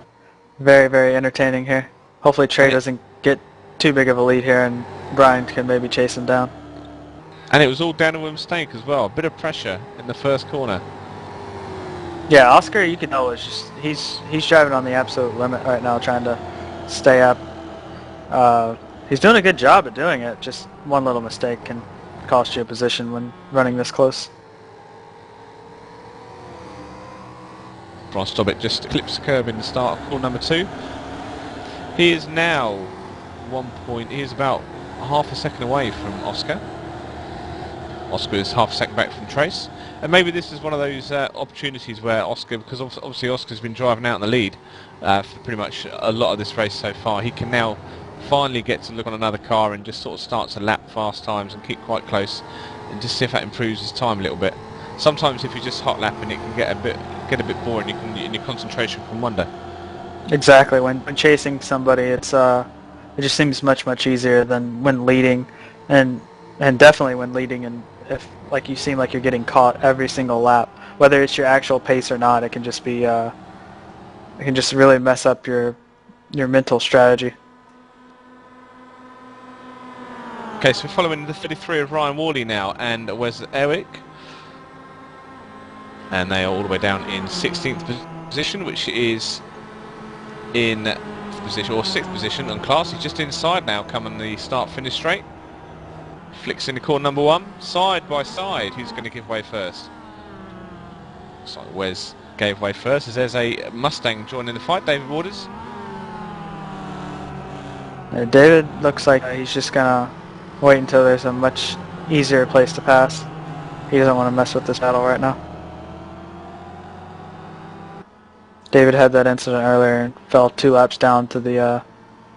very, very entertaining here. Hopefully Trey doesn't get too big of a lead here and Brian can maybe chase him down. And it was all down to a mistake as well. A bit of pressure in the first corner. Yeah, Oscar, you can know, is just he's driving on the absolute limit right now, trying to stay up. He's doing a good job at doing it. Just one little mistake can cost you a position when running this close. Brian Stobbeck just clips the curb in the start of corner number 2. He is now he is about half a second away from Oscar. Oscar is half a second back from Trace. And maybe this is one of those opportunities where Oscar, because obviously Oscar's been driving out in the lead for pretty much a lot of this race so far, he can now finally get to look on another car and just sort of start to lap fast times and keep quite close and just see if that improves his time a little bit. Sometimes if you just hot lapping, it can get a bit boring. And your concentration can wander. Exactly. When chasing somebody, it just seems much easier than when leading, and definitely when leading. And if like you seem like you're getting caught every single lap, whether it's your actual pace or not, it can just be it can just really mess up your mental strategy. Okay, so we're following the 33 of Ryan Worley now and Wes Ewick. And they are all the way down in 16th position, which is in 5th position or 6th position on class. He's just inside now, coming the start-finish straight. Flicks into corner number 1, side by side. Who's going to give way first? Looks like Wes gave way first, as there's a Mustang joining the fight. David Waters. David looks like he's just gonna wait until there's a much easier place to pass. He doesn't want to mess with this battle right now. David had that incident earlier and fell 2 laps down to the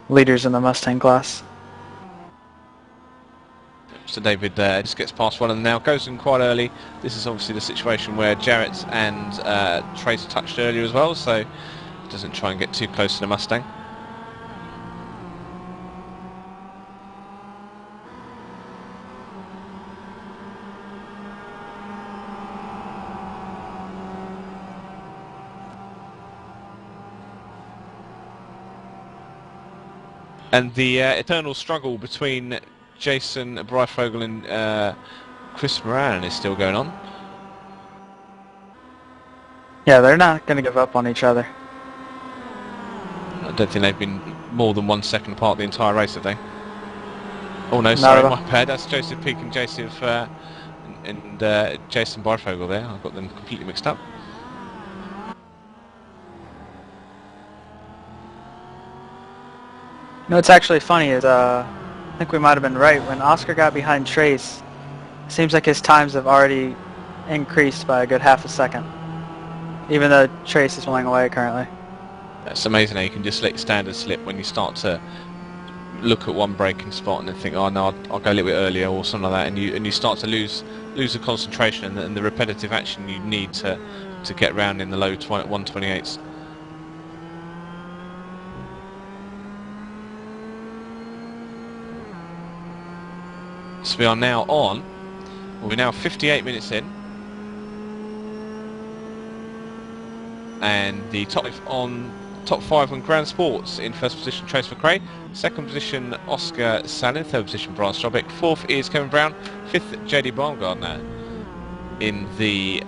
leaders in the Mustang class. So David just gets past one and now goes in quite early. This is obviously the situation where Jarrett and Trace touched earlier as well, so doesn't try and get too close to the Mustang. And the eternal struggle between Jason Breifogel and Chris Moran is still going on. Yeah, they're not going to give up on each other. I don't think they've been more than 1 second apart the entire race, have they? Oh no, sorry, my bad. That's Joseph Peake and Jason Breifogel there. I've got them completely mixed up. No, it's actually funny is think we might have been right. When Oscar got behind Trace, it seems like his times have already increased by a good half a second, even though Trace is pulling away currently. That's amazing how you can just let standard slip when you start to look at one braking spot and then think, oh no, I'll go a little bit earlier or something like that, and you start to lose the concentration and the repetitive action you need to get round in the low 128s. So we are now on. We're now 58 minutes in, and the top 5 on Grand Sports. In first position, Trace McRae. Second position, Oscar Salin. Third position, Brian Strobeck. Fourth is Kevin Brown. Fifth, JD Baumgartner. In the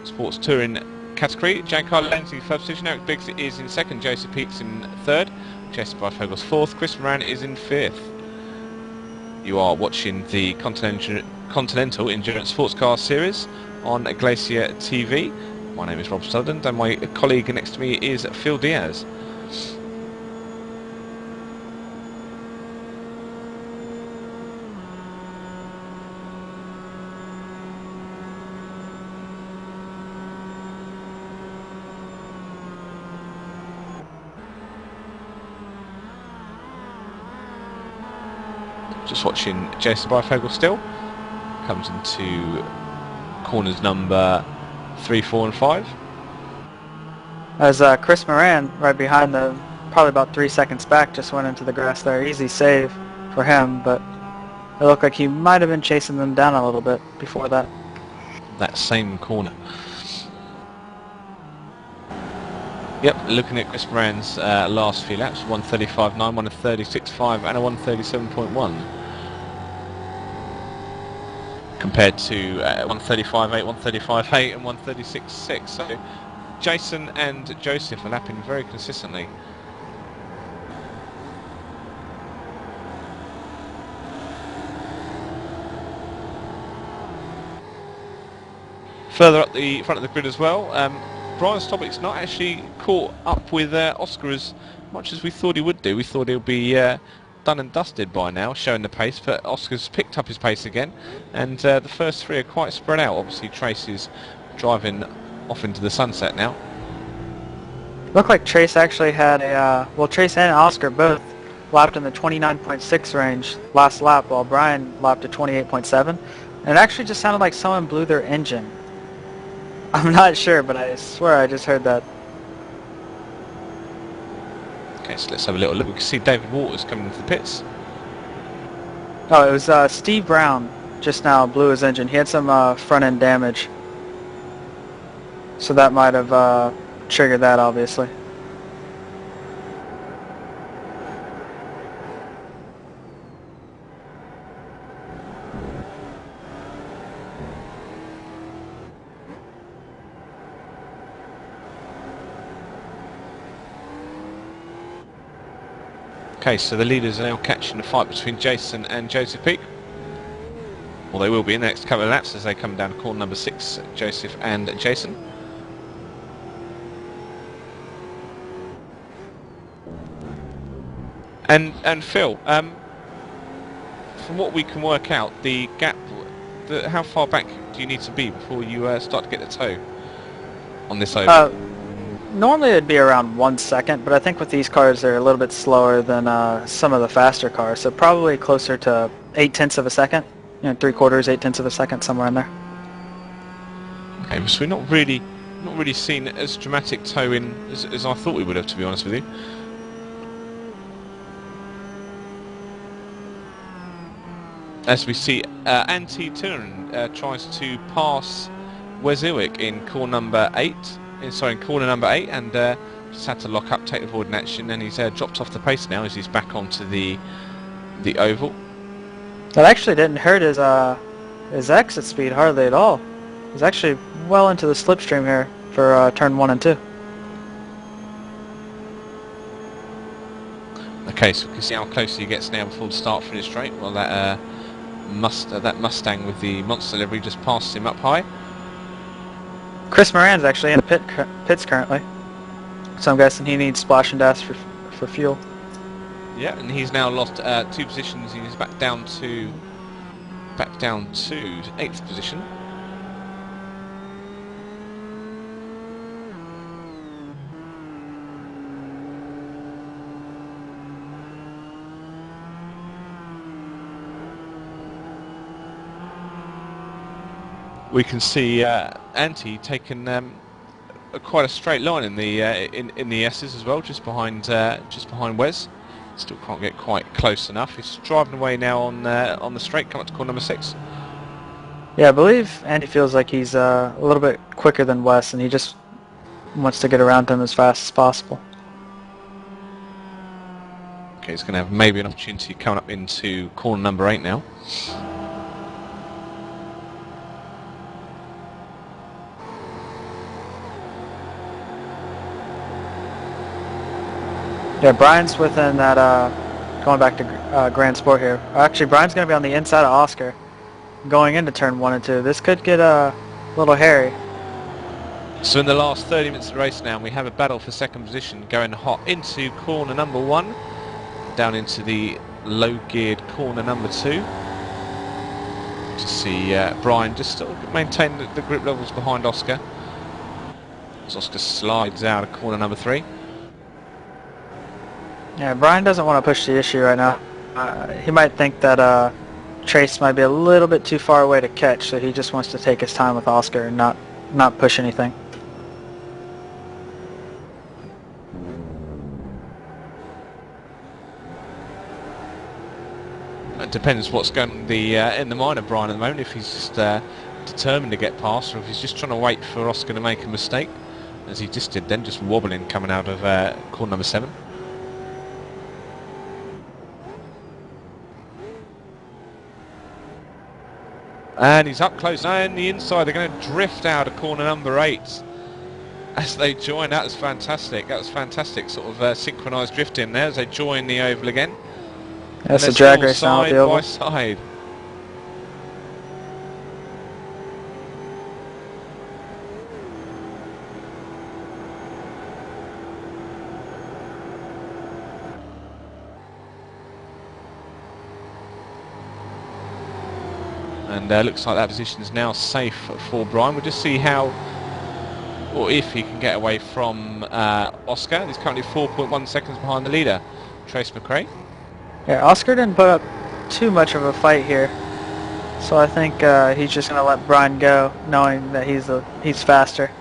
Sports Touring category, Giancarlo Lenzi in first position. Eric Biggs is in second. Joseph Peaks in third. Chester Barfogle's fourth. Chris Moran is in fifth. You are watching the Continental Endurance Sports Car Series on Glacier TV. My name is Rob Sutherland and my colleague next to me is Phil Diaz. Just watching Jason Bifogel still. Comes into corners number 3, 4 and 5. As Chris Moran, right behind them, probably about 3 seconds back, just went into the grass there. Easy save for him, but it looked like he might have been chasing them down a little bit before that. That same corner. Yep, looking at Chris Moran's last few laps, 135.9, 136.5 and a 137.1. Compared to 135.8, 135.8 and 136.6. So Jason and Joseph are lapping very consistently. Further up the front of the grid as well, Brian Stobick's not actually caught up with Oscar as much as we thought he would do. We thought he'll be done and dusted by now, showing the pace, but Oscar's picked up his pace again, and the first three are quite spread out. Obviously Trace is driving off into the sunset now. Looked like Trace actually had a, well, Trace and Oscar both lapped in the 29.6 range last lap, while Brian lapped at 28.7, and it actually just sounded like someone blew their engine. I'm not sure, but I swear I just heard that. Okay, so let's have a little look. We can see David Waters coming into the pits. Oh, it was Steve Brown just now blew his engine. He had some front end damage, so that might have triggered that, obviously. Okay, so the leaders are now catching the fight between Jason and Joseph Peak. Well, they will be in the next couple of laps as they come down corner number 6, Joseph and Jason. And Phil, from what we can work out, the gap, how far back do you need to be before you start to get the toe on this oval? Normally it'd be around 1 second, but I think with these cars they're a little bit slower than some of the faster cars, so probably closer to 0.8 of a second, 3/4, 0.8 of a second, somewhere in there. Okay, so we're not really seeing as dramatic toe in as I thought we would have, to be honest with you. As we see, Antti Turin tries to pass Wes Iwick in corner number 8. In corner number 8, and just had to lock up, take the forward in action, and he's dropped off the pace now as he's back onto the oval. That actually didn't hurt his exit speed hardly at all. He's actually well into the slipstream here for turn 1 and 2. Okay, so we can see how close he gets now before the start finish straight. Well, that Mustang with the monster livery just passed him up high. Chris Moran's actually in the pits currently, so I'm guessing he needs splash and dash for fuel. Yeah, and he's now lost 2 positions. He's back down to 8th position. We can see Antti taking quite a straight line in the in the S's as well, just behind Wes. Still can't get quite close enough. He's driving away now on the straight, coming up to corner number 6. Yeah, I believe Andy feels like he's a little bit quicker than Wes, and he just wants to get around him as fast as possible. Okay, he's going to have maybe an opportunity coming up into corner number 8 now. Yeah, Brian's within that, going back to Grand Sport here. Actually, Brian's going to be on the inside of Oscar going into turn 1 and 2. This could get a little hairy. So in the last 30 minutes of the race now, we have a battle for 2nd position going hot into corner number 1, down into the low-geared corner number 2. To see Brian just still maintain the grip levels behind Oscar, as Oscar slides out of corner number 3. Yeah, Brian doesn't want to push the issue right now. He might think that Trace might be a little bit too far away to catch, so he just wants to take his time with Oscar and not push anything. It depends what's going on in the mind of Brian at the moment, if he's just determined to get past, or if he's just trying to wait for Oscar to make a mistake, as he just did then, just wobbling coming out of corner number 7. And he's up close, and the inside, they're going to drift out of corner number 8 as they join. That was fantastic. That was fantastic sort of synchronised drifting there as they join the oval again. That's a drag race now, side the oval. by side. And looks like that position is now safe for Brian. We'll just see how, or if he can get away from Oscar. He's currently 4.1 seconds behind the leader, Trace McRae. Yeah, Oscar didn't put up too much of a fight here, so I think he's just going to let Brian go, knowing that he's faster.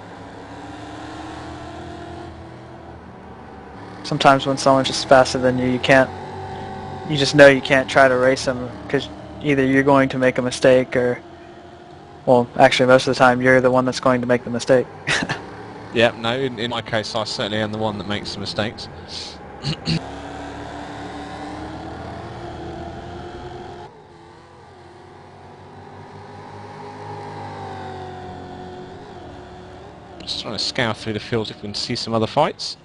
Sometimes when someone's just faster than you, you just know you can't try to race them, because either you're going to make a mistake or, well, actually most of the time you're the one that's going to make the mistake. Yeah, no, in my case I certainly am the one that makes the mistakes. Just trying to scour through the field if we can see some other fights.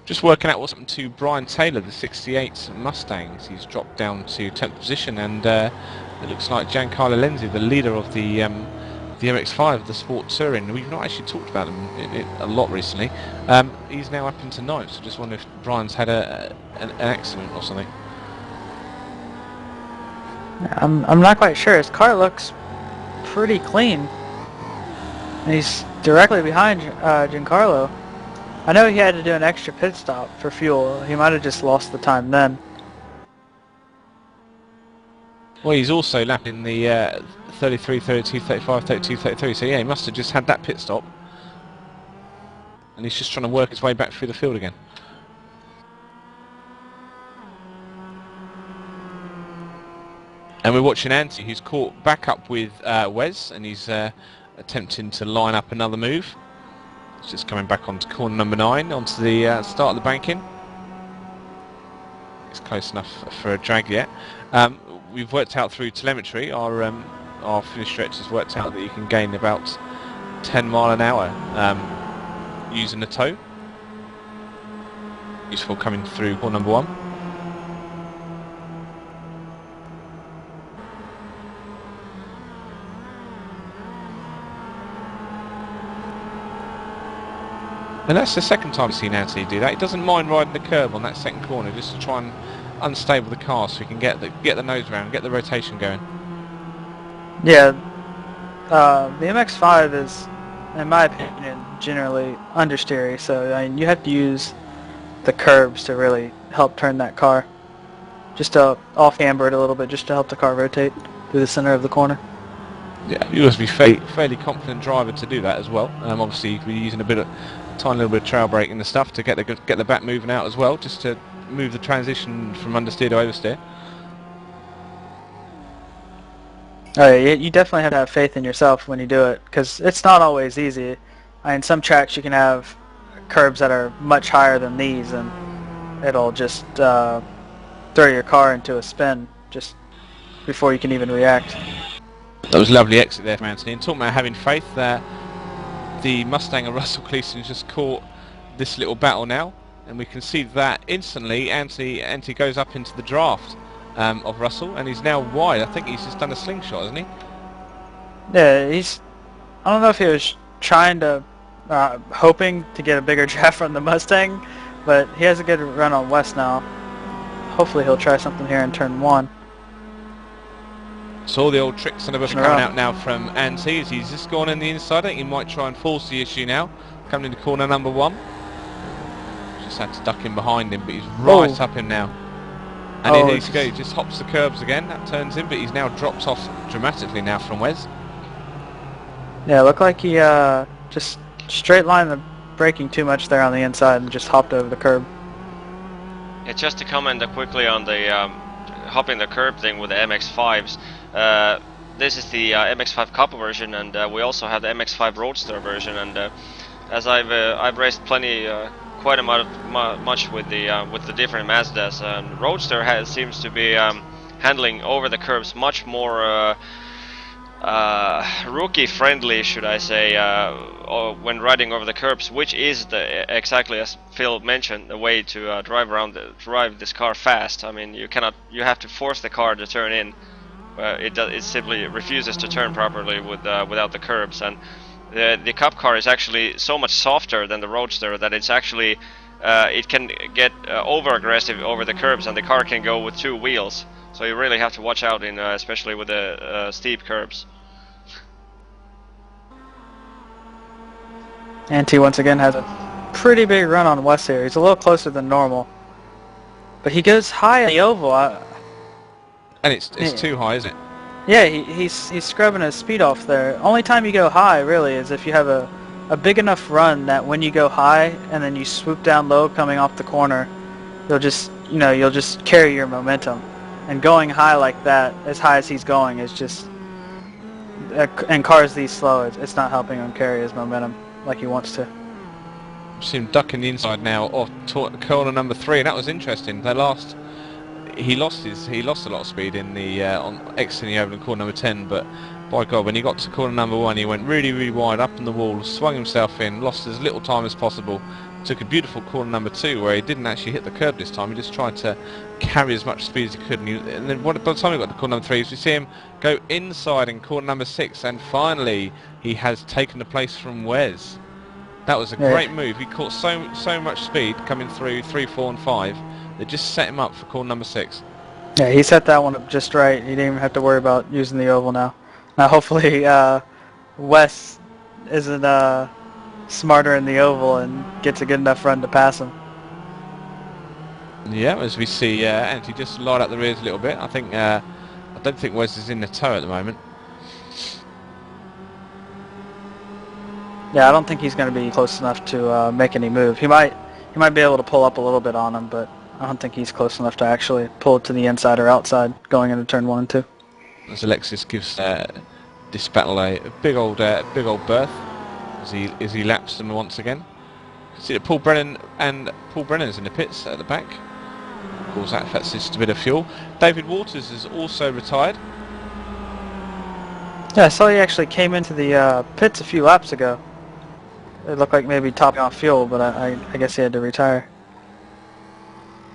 Just working out what's happened to Brian Taylor, the 68 Mustangs. He's dropped down to 10th position, and it looks like Giancarlo Lenzi, the leader of the MX-5, the Sport Touring. We've not actually talked about him a lot recently. He's now up into 9th, so just wonder if Brian's had an accident or something. I'm not quite sure. His car looks pretty clean, and he's directly behind Giancarlo. I know he had to do an extra pit stop for fuel. He might have just lost the time then. Well, he's also lapping the 33, 32, 35, 32, 33, so yeah, he must have just had that pit stop. And he's just trying to work his way back through the field again. And we're watching Antti, who's caught back up with Wes, and he's attempting to line up another move. He's just coming back onto corner number 9, onto the start of the banking. It's close enough for a drag yet. We've worked out through telemetry, our finish stretch has worked out that you can gain about 10 mile an hour using the tow. Useful coming through corner number 1. And that's the second time I've seen Anthony do that. He doesn't mind riding the curb on that second corner just to try and unstable the car so he can get the nose round, get the rotation going. Yeah, the MX-5 is, in my opinion, generally understeery. So I mean, you have to use the curbs to really help turn that car. Just to off-camber it a little bit, just to help the car rotate through the center of the corner. Yeah, you must be fairly confident driver to do that as well. Obviously, you could be using a tiny little bit of trail braking and stuff to get the back moving out as well, just to move the transition from understeer to oversteer. Oh, yeah, you definitely have to have faith in yourself when you do it, because it's not always easy. I mean, some tracks you can have curbs that are much higher than these, and it'll just throw your car into a spin just before you can even react. That was a lovely exit there from Anthony. And talking about having faith, the Mustang of Russell Cleason's just caught this little battle now, and we can see that instantly Anthony goes up into the draft of Russell, and he's now wide. I think he's just done a slingshot, hasn't he? Yeah, I don't know if he was trying to, hoping to get a bigger draft from the Mustang, but he has a good run on West now. Hopefully he'll try something here in turn 1. So all the old tricks and everything coming out now from Anti as he's just gone in the inside. I think he might try and force the issue now. Coming into corner number 1. Just had to duck in behind him, but he's right up him now. And here he goes, he just hops the curbs again. That turns him, but he's now dropped off dramatically now from Wes. Yeah, it looked like he just straight lined the braking too much there on the inside and just hopped over the curb. Yeah, just to comment quickly on the hopping the curb thing with the MX-5s. This is the MX-5 Cup version, and we also have the MX-5 Roadster version. And as I've raced quite much with the different Mazdas, and Roadster seems to be handling over the curbs much more rookie friendly, should I say, when riding over the curbs, which is exactly as Phil mentioned, the way to drive this car fast. I mean, you have to force the car to turn in. It simply refuses to turn properly without the curbs, and the Cup car is actually so much softer than the Roadster that it's actually it can get over aggressive over the curbs, and the car can go with 2 wheels. So you really have to watch out especially with the steep curbs. Anti once again has a pretty big run on West here. He's a little closer than normal, but he goes high in the oval. And it's too high, isn't it? Yeah, he's scrubbing his speed off there. Only time you go high really is if you have a big enough run that when you go high and then you swoop down low coming off the corner, you'll just carry your momentum. And going high like that, as high as he's going, is just, and cars these slow, it's not helping him carry his momentum like he wants to. See him ducking the inside now off corner number 3, and that was interesting. He lost a lot of speed in the on exiting the oval in corner number 10, but by God, when he got to corner number 1, he went really, really wide up in the wall, swung himself in, lost as little time as possible. Took a beautiful corner number 2 where he didn't actually hit the curb this time. He just tried to carry as much speed as he could, and then by the time he got to corner number 3, we see him go inside in corner number 6, and finally he has taken the place from Wes. That was a great move. He caught so much speed coming through 3, 4 and 5 that just set him up for corner number 6. Yeah, he set that one up just right. He didn't even have to worry about using the oval now. Now hopefully Wes isn't smarter in the oval and gets a good enough run to pass him. Yeah, as we see Anthony just light up the rears a little bit. I don't think Wes is in the tow at the moment. Yeah, I don't think he's going to be close enough to make any move. He might be able to pull up a little bit on him, but I don't think he's close enough to actually pull it to the inside or outside going into turn 1 and 2. As Alexis gives this battle a big old berth as he laps them once again. See that Paul Brennan's in the pits at the back. Of course, that's just a bit of fuel. David Waters is also retired. Yeah, I saw he actually came into the pits a few laps ago. It looked like maybe topping off fuel, but I guess he had to retire.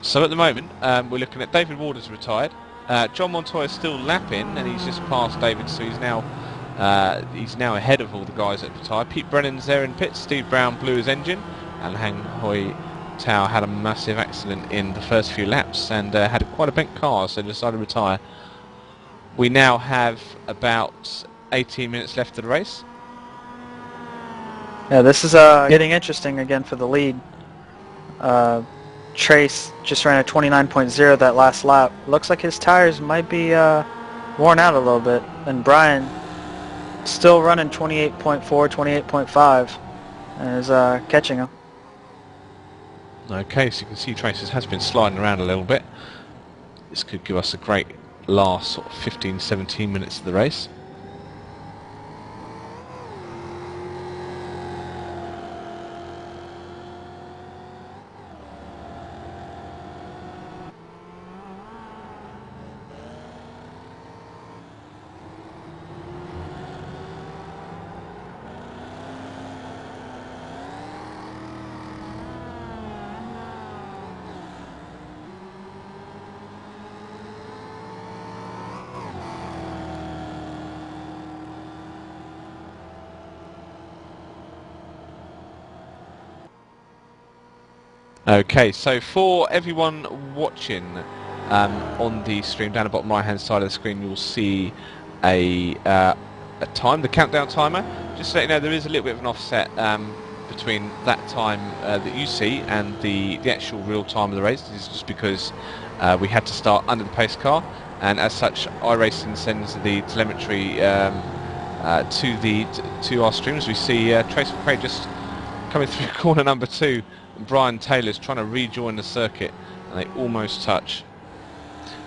So at the moment, we're looking at David Waters retired. John Montoya is still lapping, and he's just passed David, so he's now ahead of all the guys that retired. Pete Brennan's there in pits. Steve Brown blew his engine, and Hang Hoi Tao had a massive accident in the first few laps and had quite a bent car, so decided to retire. We now have about 18 minutes left of the race. Yeah, this is getting interesting again for the lead. Trace just ran a 29.0 that last lap. Looks like his tires might be worn out a little bit. And Brian still running 28.4, 28.5 and is catching him. Okay, so you can see Trace has been sliding around a little bit. This could give us a great last sort of 15-17 minutes of the race. Okay, so for everyone watching on the stream, down the bottom right hand side of the screen you'll see a time, the countdown timer. Just to let you know, there is a little bit of an offset between that time that you see and the actual real time of the race. This is just because we had to start under the pace car, and as such iRacing sends the telemetry to our streams. We see Trace McRae just coming through corner number 2. Brian Taylor's trying to rejoin the circuit and they almost touch.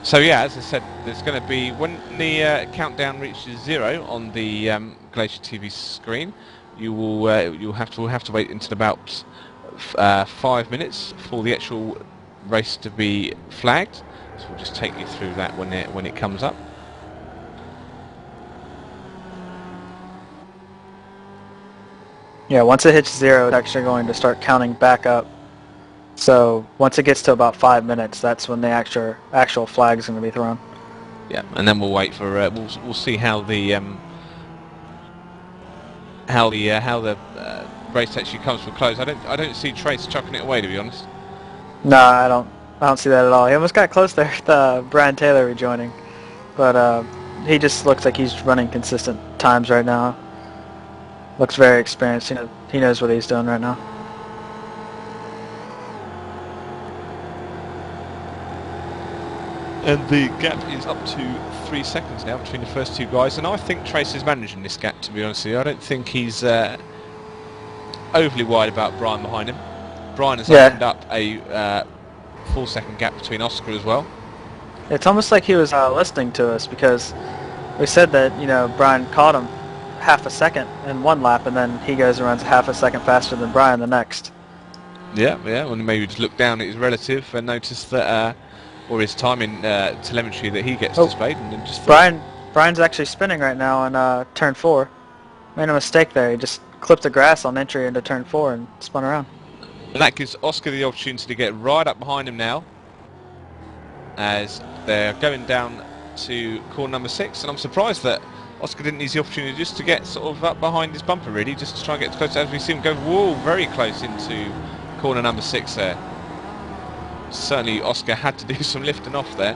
So yeah, as I said, there's going to be, when the countdown reaches 0 on the Glacier TV screen, you'll have to wait until about 5 minutes for the actual race to be flagged. So we'll just take you through that when it comes up. Yeah, once it hits 0, it's actually going to start counting back up. So once it gets to about 5 minutes, that's when the actual flag is going to be thrown. Yeah, and then we'll wait for we'll see how the race actually comes to a close. I don't see Trace chucking it away, to be honest. No, I don't see that at all. He almost got close there with Brian Taylor rejoining, but he just looks like he's running consistent times right now. Looks very experienced. He knows what he's doing right now. And the gap is up to 3 seconds now between the first two guys, and I think Trace is managing this gap, to be honest with you. I don't think he's overly wide about Brian behind him. Brian has opened up a 4-second gap between Oscar as well. It's almost like he was listening to us, because we said that Brian caught him half a second in one lap, and then he goes and runs half a second faster than Brian the next. Yeah, well, maybe just look down at his relative and notice that, or his time in telemetry that he gets displayed, and then just Brian's actually spinning right now on turn 4. Made a mistake there. He just clipped the grass on entry into turn 4 and spun around. And that gives Oscar the opportunity to get right up behind him now, as they're going down to corner number 6, and I'm surprised that Oscar didn't use the opportunity just to get sort of up behind his bumper, really, just to try and get close, as we see him go very close into corner number 6 there. Certainly Oscar had to do some lifting off there.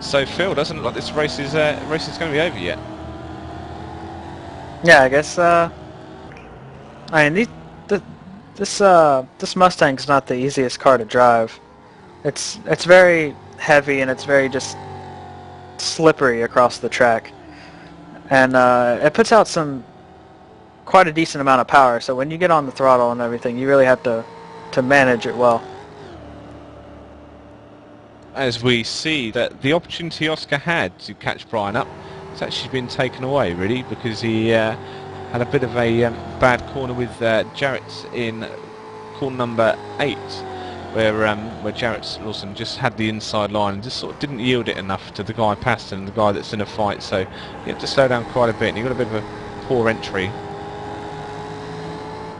So Phil, doesn't look like this race is going to be over yet. Yeah, I guess. This Mustang's not the easiest car to drive. It's very heavy and it's very just slippery across the track, and it puts out quite a decent amount of power. So when you get on the throttle and everything, you really have to manage it well. As we see that the opportunity Oscar had to catch Brian up, it's actually been taken away, really, because he had a bit of a bad corner with Jarrett in corner number 8, where Jarrett Lawson just had the inside line and just sort of didn't yield it enough to the guy past him, the guy that's in a fight. So he had to slow down quite a bit, and he got a bit of a poor entry.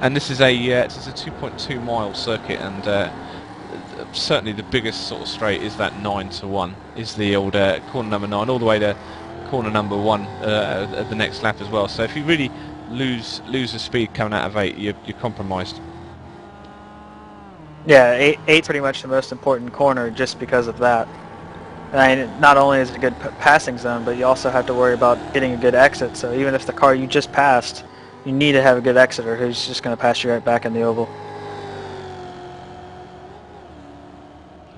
And this is a 2.2 mile circuit, and certainly the biggest sort of straight is that 9 to 1, is the old corner number 9, all the way to corner number 1 at the next lap as well. So if you really lose the speed coming out of 8, you're compromised. Yeah, eight's pretty much the most important corner just because of that. I mean, not only is it a good passing zone, but you also have to worry about getting a good exit. So even if the car you just passed, you need to have a good exiter who's just going to pass you right back in the oval.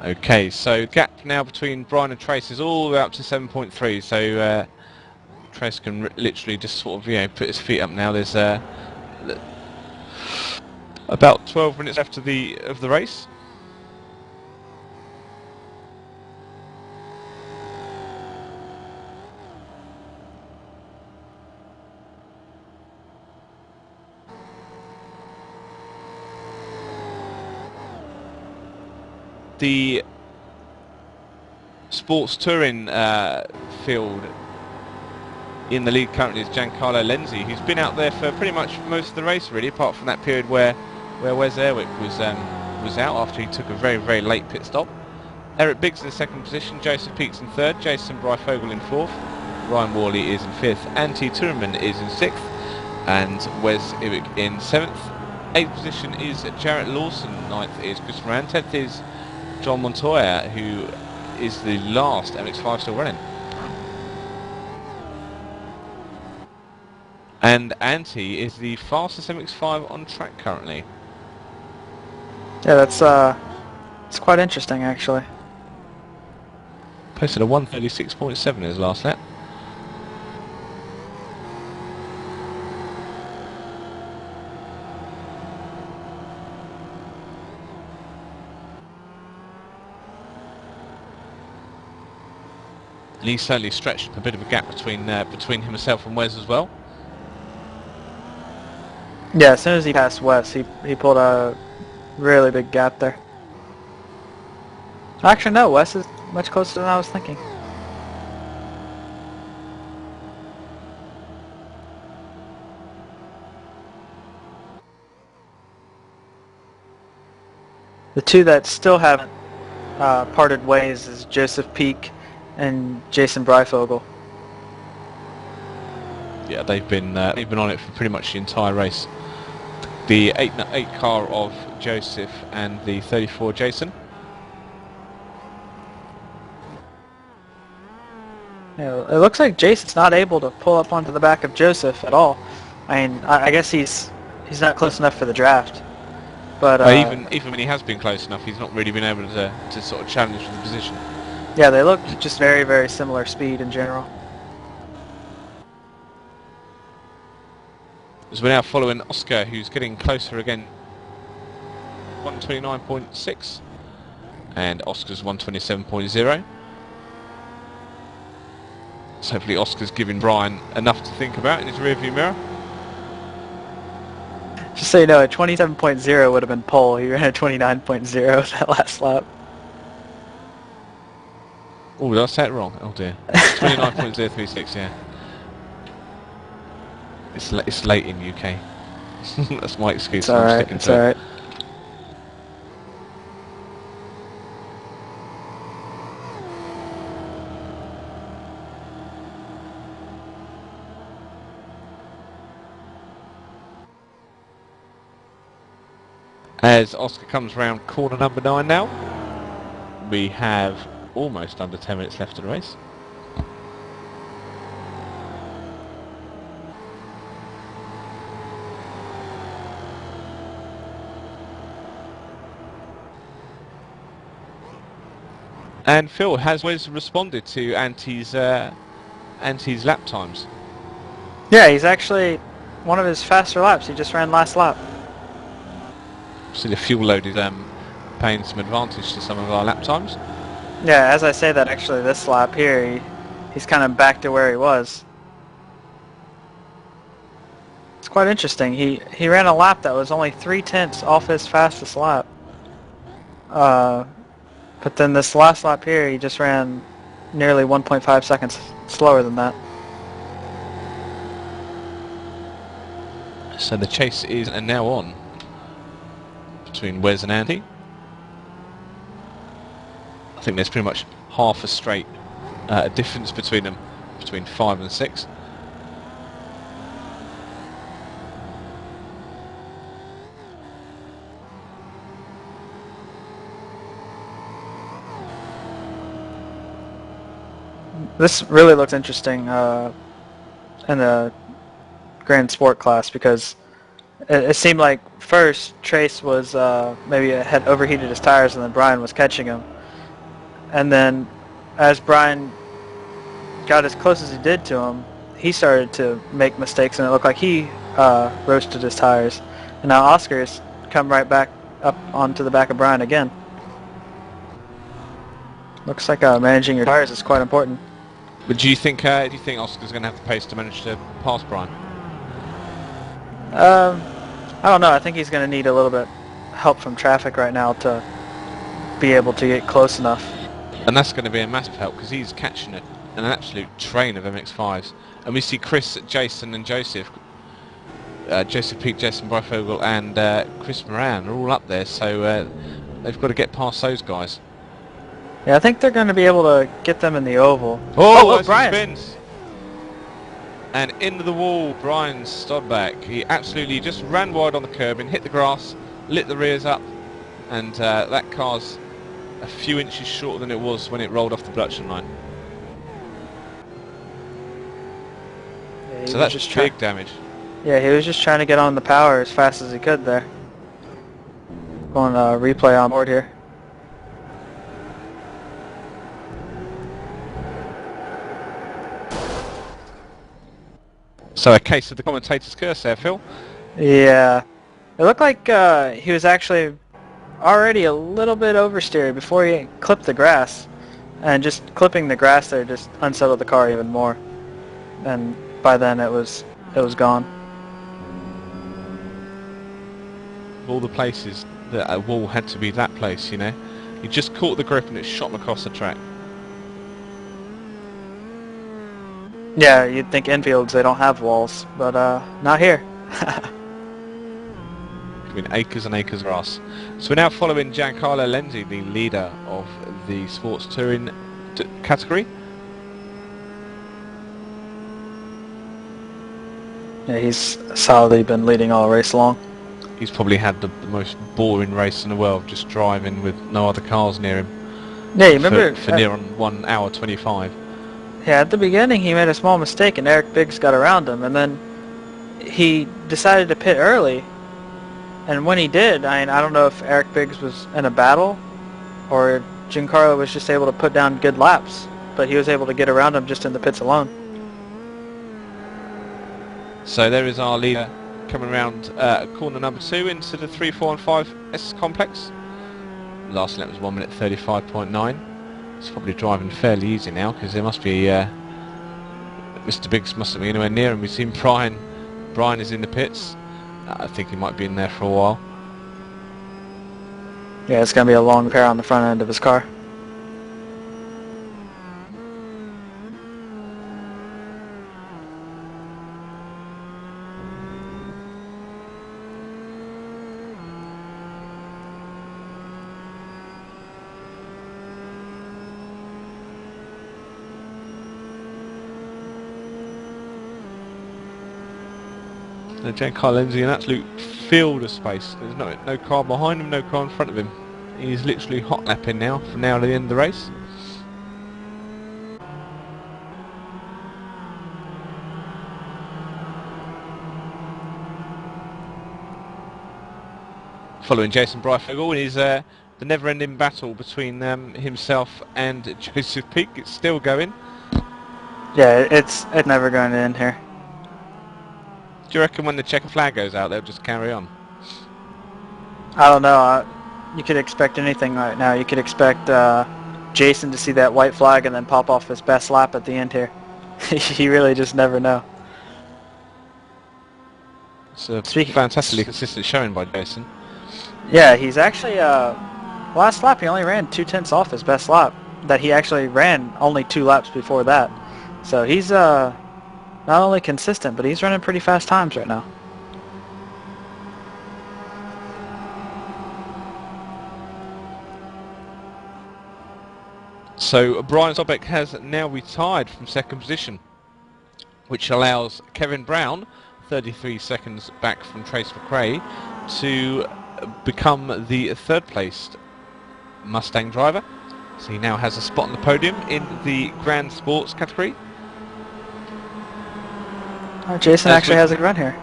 Okay, so gap now between Brian and Trace is all the way up to 7.3. So Trace can literally just sort of put his feet up now. There's about 12 minutes left of the race. The sports touring field in the lead currently is Giancarlo Lenzi, who's been out there for pretty much most of the race, really, apart from that period where Wes Airwick was out after he took a very, very late pit stop. Eric Biggs in second position, Joseph Peaks in third, Jason Breifogel in fourth, Ryan Worley is in fifth, Antti Turunen is in sixth, and Wes Airwick in seventh. Eighth position is Jarrett Lawson, ninth is Chris Moran, 10th is John Montoya, who is the last MX-5 still running. And Antti is the fastest MX-5 on track currently. Yeah, it's quite interesting actually. Posted a 1:36.7 in his last lap. And he's certainly stretched a bit of a gap between himself and Wes as well. Yeah, as soon as he passed Wes, he pulled a really big gap there. Actually, no, Wes is much closer than I was thinking. The two that still haven't parted ways is Joseph Peak and Jason Breifogel. Yeah, they've been on it for pretty much the entire race. The 8 car of Joseph and the 34 Jason. Yeah, it looks like Jason's not able to pull up onto the back of Joseph at all. I mean, I guess he's not close enough for the draft. But even when he has been close enough, he's not really been able to sort of challenge for the position. yeah, they look just very, very similar speed in general. As we're now following Oscar, who's getting closer again. 129.6 and Oscar's 127.0. So hopefully Oscar's giving Brian enough to think about in his rearview mirror. Just so you know, a 27.0 would have been pole. He ran a 29.0 that last lap. Oh, did I say it wrong? Oh dear. 29.036, yeah. It's late in UK. That's my excuse. It's alright, it's alright. As Oscar comes round corner number 9 now, we have almost under 10 minutes left of the race. And Phil, has Wes responded to Antti's lap times? Yeah, he's actually one of his faster laps. He just ran last lap. See, the fuel load is paying some advantage to some of our lap times. Yeah, as I say that, actually, this lap here, he's kind of back to where he was. It's quite interesting. He ran a lap that was only 3/10 off his fastest lap. But then this last lap here, he just ran nearly 1.5 seconds slower than that. So the chase is now on between Wes and Antti. I think there's pretty much half a straight difference between them, between 5 and 6. This really looks interesting in the Grand Sport class because it seemed like first Trace was maybe had overheated his tires and then Brian was catching him. And then as Brian got as close as he did to him, he started to make mistakes and it looked like he roasted his tires. And now Oscar's come right back up onto the back of Brian again. Looks like managing your tires is quite important. But do you think Oscar's going to have the pace to manage to pass Brian? I don't know. I think he's going to need a little bit help from traffic right now to be able to get close enough. And that's going to be a massive help because he's catching an absolute train of MX-5s. And we see Chris, Jason and Joseph, Joseph Peak, Jason Breifogel and Chris Moran are all up there, so they've got to get past those guys. Yeah, I think they're going to be able to get them in the oval. Oh, Brian! Spins. And into the wall, Brian Stodback. He absolutely just ran wide on the curb and hit the grass, lit the rears up, and that car's a few inches shorter than it was when it rolled off the production line. Yeah, so that's just big damage. Yeah, he was just trying to get on the power as fast as he could there. Going replay on board here. So a case of the commentator's curse there, Phil. Yeah. It looked like he was actually already a little bit oversteered before he clipped the grass. And just clipping the grass there just unsettled the car even more. And by then it was gone. Of all the places that a wall had to be that place, you know. You just caught the grip and it shot him across the track. Yeah, you'd think infields, they don't have walls, but not here. I mean, acres and acres of grass. So we're now following Giancarlo Lenzi, the leader of the sports touring category. Yeah, he's solidly been leading all race long. He's probably had the most boring race in the world, just driving with no other cars near him. Yeah, you remember for near on 1 hour 25. Yeah, at the beginning he made a small mistake and Eric Biggs got around him, and then he decided to pit early. And when he did, I don't know if Eric Biggs was in a battle or Giancarlo was just able to put down good laps, but he was able to get around him just in the pits alone. So there is our leader coming around corner number 2 into the 3, 4 and 5 CESCS complex. Last lap was 1 minute 35.9. It's probably driving fairly easy now because there must be Mr. Biggs mustn't be anywhere near him. We've seen Brian is in the pits. I think he might be in there for a while. Yeah, it's going to be a long repair on the front end of his car. Giancarlo Lenzi, an absolute field of space. There's no car behind him, no car in front of him. He's literally hot lapping now, from now to the end of the race. Following Jason Breifogel is the never-ending battle between himself and Joseph Peak. It's still going. Yeah, it's never going to end here. Do you reckon when the checker flag goes out, they'll just carry on? I don't know. You could expect anything right now. You could expect Jason to see that white flag and then pop off his best lap at the end here. You really just never know. It's a fantastically consistent showing by Jason. Yeah, he's actually, last lap he only ran 2/10 off his best lap. That he actually ran only 2 laps before that. So he's not only consistent, but he's running pretty fast times right now. So Brian Stodback has now retired from second position. which allows Kevin Brown, 33 seconds back from Trace McRae, to become the third placed Mustang driver. So he now has a spot on the podium in the Grand Sports category. Oh, Jason actually has a run here.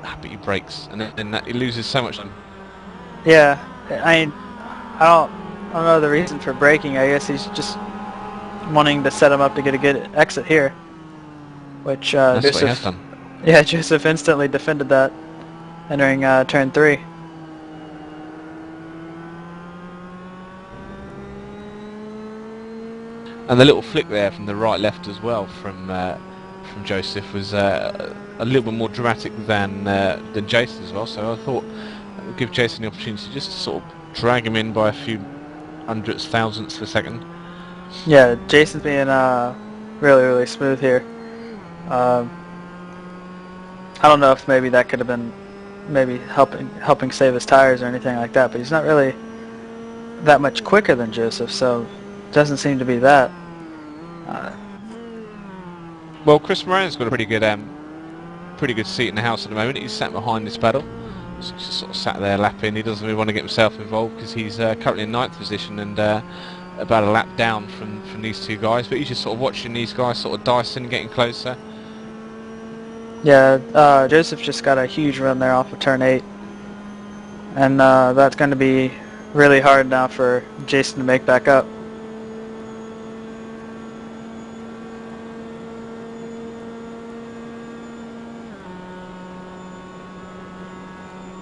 But he breaks, and then he loses so much time. Yeah, I don't know the reason for braking. I guess he's just wanting to set him up to get a good exit here, which That's Joseph, what he has done. Yeah, Joseph instantly defended that, entering turn 3. And the little flick there from the right left as well from Joseph was a little bit more dramatic than Jason as well. So I thought it would give Jason the opportunity just to sort of drag him in by a few hundredths, thousandths of a second. Yeah, Jason's being really, really smooth here. I don't know if maybe that could have been maybe helping save his tires or anything like that, but he's not really that much quicker than Joseph, so it doesn't seem to be that. Well, Chris Moran's got a pretty good seat in the house at the moment. He's sat behind this pedal, so he's just sort of sat there lapping. He doesn't really want to get himself involved because he's currently in 9th position and about a lap down from these two guys. But he's just sort of watching these guys sort of dicing, getting closer. Yeah, Joseph just got a huge run there off of turn 8, and that's going to be really hard now for Jason to make back up.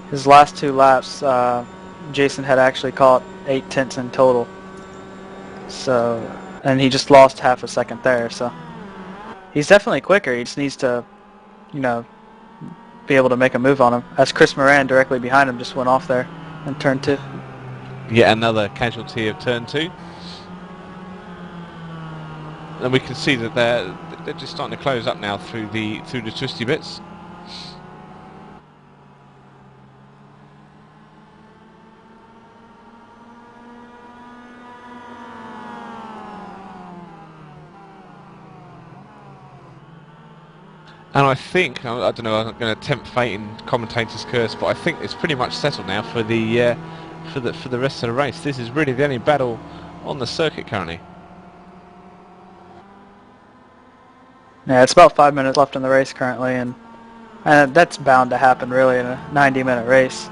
His last 2 laps, Jason had actually caught 8 tenths in total. So, and he just lost half a second there. So, he's definitely quicker. He just needs to, be able to make a move on him. As Chris Moran directly behind him just went off there in turn 2. Yet another casualty of turn 2. And we can see that they're just starting to close up now through the twisty bits. And I think, I don't know, I'm not going to tempt fate in commentator's curse, but I think it's pretty much settled now for the rest of the race. This is really the only battle on the circuit currently. Yeah, it's about 5 minutes left in the race currently, and that's bound to happen really in a 90-minute race.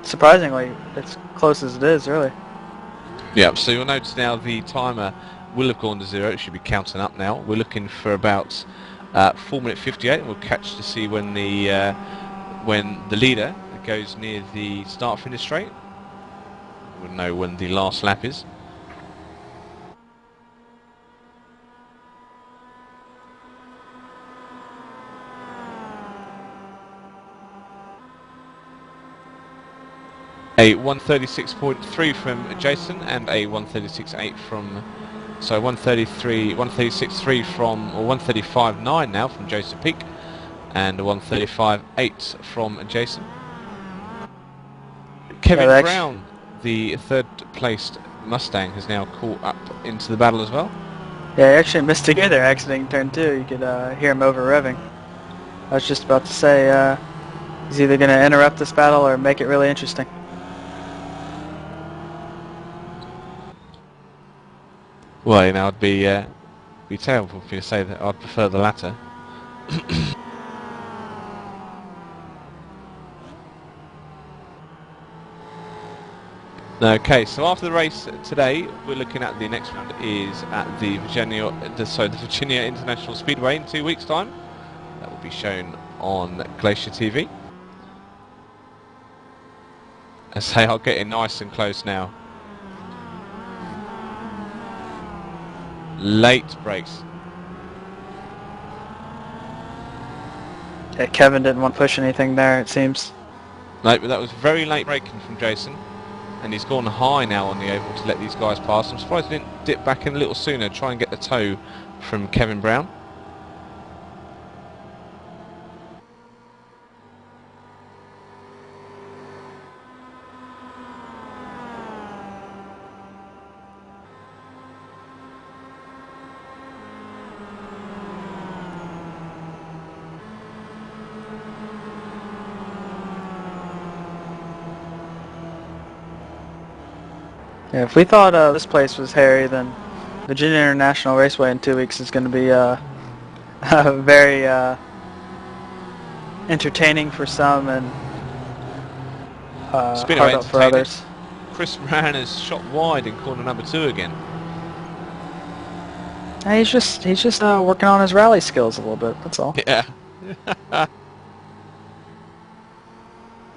Surprisingly, as close as it is, really. Yeah, so you'll notice now the timer will have gone to 0. It should be counting up now. We're looking for about 4:58, and we'll catch to see when the leader goes near the start-finish straight. We'll know when the last lap is. A 136.3 from Jason and a 136.8 from, so 136.3 from, or 135.9 now from Joseph Peak, and a 135.8 from Jason. Kevin Brown, the third placed Mustang, has now caught up into the battle as well. Yeah, he actually missed a gear there exiting turn 2. You could hear him over revving. I was just about to say he's either going to interrupt this battle or make it really interesting. Well, it'd be terrible for you to say that I'd prefer the latter. Okay, so after the race today, we're looking at the next round is at the Virginia International Speedway in 2 weeks' time. That will be shown on Glacier TV. I say I'll get in nice and close now. Late brakes. Yeah, Kevin didn't want to push anything there, it seems. No, but that was very late braking from Jason. And he's gone high now on the oval to let these guys pass. I'm surprised he didn't dip back in a little sooner, try and get the toe from Kevin Brown. Yeah, if we thought this place was hairy, then Virginia International Raceway in 2 weeks is going to be very entertaining for some and Speaking of hard up for entertaining, others. Chris Moran has shot wide in corner number 2 again. He's just working on his rally skills a little bit. That's all. Yeah.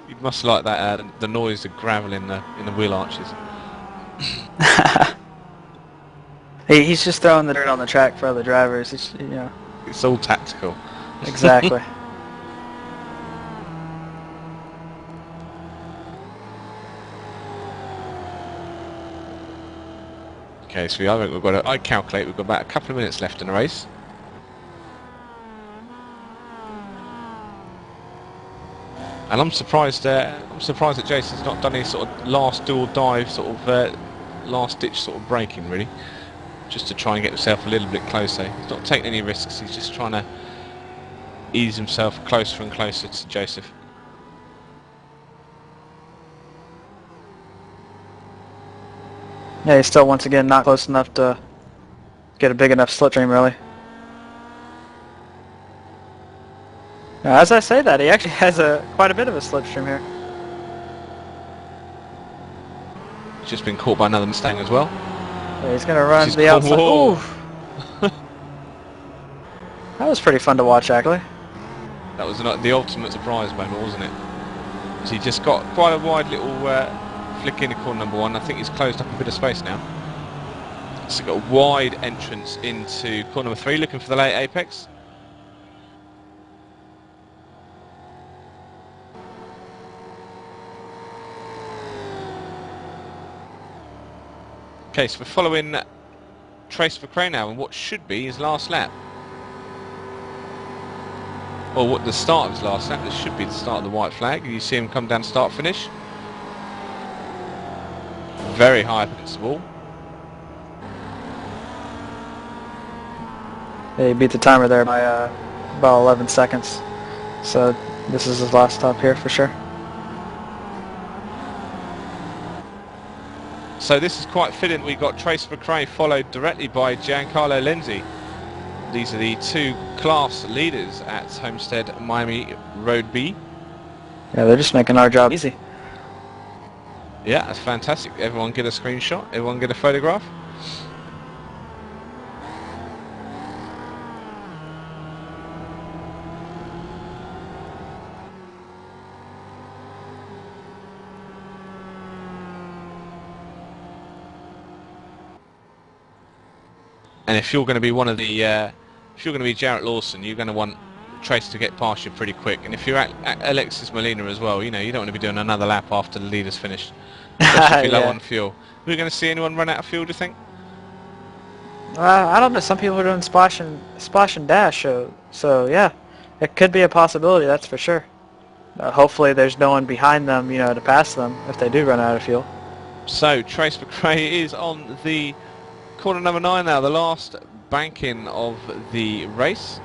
You must like that the noise of gravel in the wheel arches. He's just throwing the dirt on the track for other drivers. It's, you know. It's all tactical. Exactly. Okay, so I calculate we've got about a couple of minutes left in the race. And I'm surprised that Jason's not done his sort of last dual dive, sort of last ditch sort of braking really, just to try and get himself a little bit closer. He's not taking any risks. He's just trying to ease himself closer and closer to Joseph. Yeah, he's still once again not close enough to get a big enough slipstream really. Now, as I say that, he actually has quite a bit of a slipstream here. He's just been caught by another Mustang as well. Yeah, he's going to run to the outside. Ooh. That was pretty fun to watch, actually. That was the ultimate surprise moment, wasn't it? So he just got quite a wide little flick into corner number 1. I think he's closed up a bit of space now. So got a wide entrance into corner number 3, looking for the late apex. Okay, so we're following Trace McRae now in what should be his last lap. Or what the start of his last lap. This should be the start of the white flag. You see him come down start finish. Very high up against the wall. Yeah, he beat the timer there by about 11 seconds. So this is his last stop here for sure. So this is quite fitting. We got Trace McRae followed directly by Giancarlo Lenzi. These are the 2 class leaders at Homestead Miami Road B. Yeah, they're just making our job easy. Yeah, that's fantastic. Everyone get a screenshot. Everyone get a photograph. And if you're going to be one of the, if you're going to be Jarrett Lawson, you're going to want Trace to get past you pretty quick. And if you're at Alexis Molina as well, you know, you don't want to be doing another lap after the leader's finished, especially if you're low on fuel. Are we going to see anyone run out of fuel, do you think? I don't know. Some people are doing splash and dash, so yeah, it could be a possibility. That's for sure. Hopefully, there's no one behind them, you know, to pass them if they do run out of fuel. So Trace McRae is on the corner number 9 now, the last banking of the race.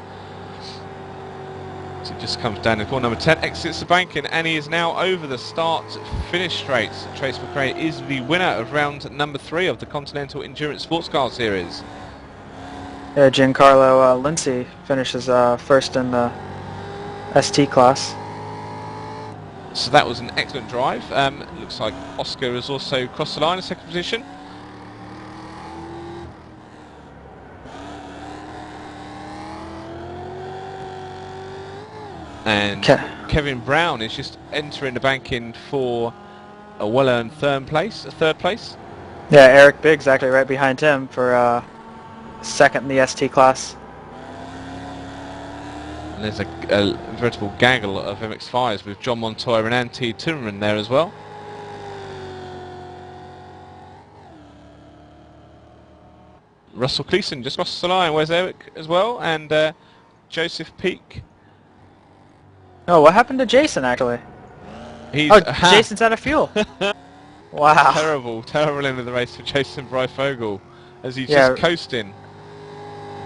So it just comes down to corner number 10, exits the banking, and he is now over the start-finish straight. Trace McRae is the winner of round number 3 of the Continental Endurance Sports Car Series. Yeah, Giancarlo Lindsay finishes first in the ST class. So that was an excellent drive. Looks like Oscar has also crossed the line in 2nd position. And Kevin Brown is just entering the banking for a well-earned third place. Yeah, Eric Biggs actually right behind him for 2nd in the ST class. And there's a veritable gaggle of MX-5s with John Montoya and Antti Turunen there as well. Russell Cleason just crossed the line. Where's Eric as well? And Joseph Peak. Oh, what happened to Jason actually? Jason's out of fuel. Wow. Terrible end of the race for Jason Breifogel as he's just coasting.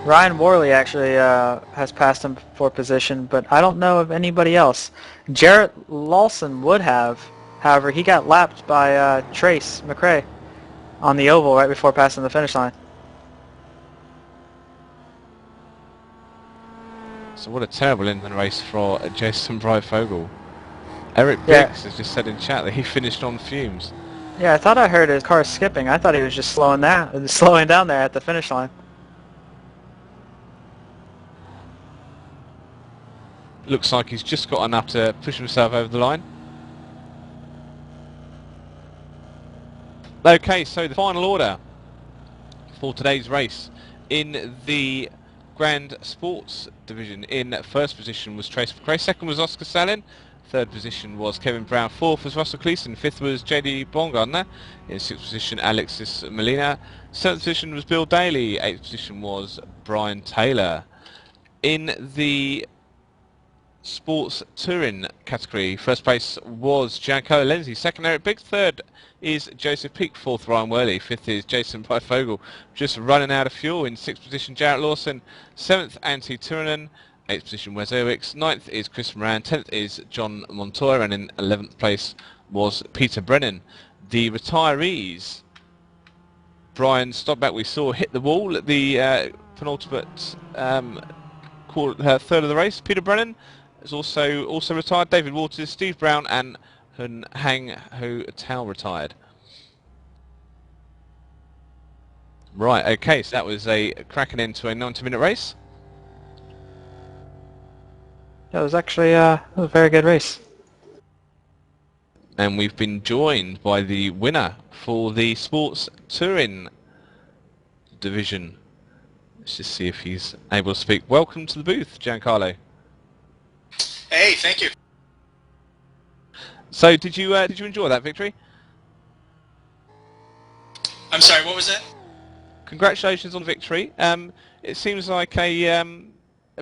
Ryan Worley actually has passed him for position, but I don't know of anybody else. Jarrett Lawson would have, however, he got lapped by Trace McRae. on the oval right before passing the finish line. So what a terrible end of the race for Jason Breyfogle. Eric Yeah. Biggs has just said in chat that he finished on fumes. Yeah, I thought I heard his car skipping. I thought he was just slowing down there at the finish line. Looks like he's just got enough to push himself over the line. Okay, so the final order for today's race in the Grand Sports division. In first position was Trace McRae, second was Oscar Salin, third position was Kevin Brown, fourth was Russell Cleason, fifth was JD Baumgartner, in sixth position Alexis Molina, seventh position was Bill Daly, eighth position was Brian Taylor. In the Sports Touring category, first place was Giancarlo Lenzi, second Eric Biggs, third is Joseph Peake, fourth Ryan Worley, fifth is Jason Breyfogle, just running out of fuel. In sixth position Jarrett Lawson, seventh Antti Turunen, eighth position Wes Erwicks, ninth is Chris Moran, 10th is John Montoya, and in 11th place was Peter Brennan. The retirees, Brian Stodback we saw hit the wall at the penultimate third of the race. Peter Brennan is also retired. David Waters, Steve Brown, and Hun Hang Ho Tao retired. Right, okay, so that was a cracking end to a 90-minute race. Yeah, it was actually a very good race. And we've been joined by the winner for the Sports Touring division. Let's just see if he's able to speak. Welcome to the booth, Giancarlo. Hey, thank you. So, did you enjoy that victory? I'm sorry, what was that? Congratulations on the victory. It seems like a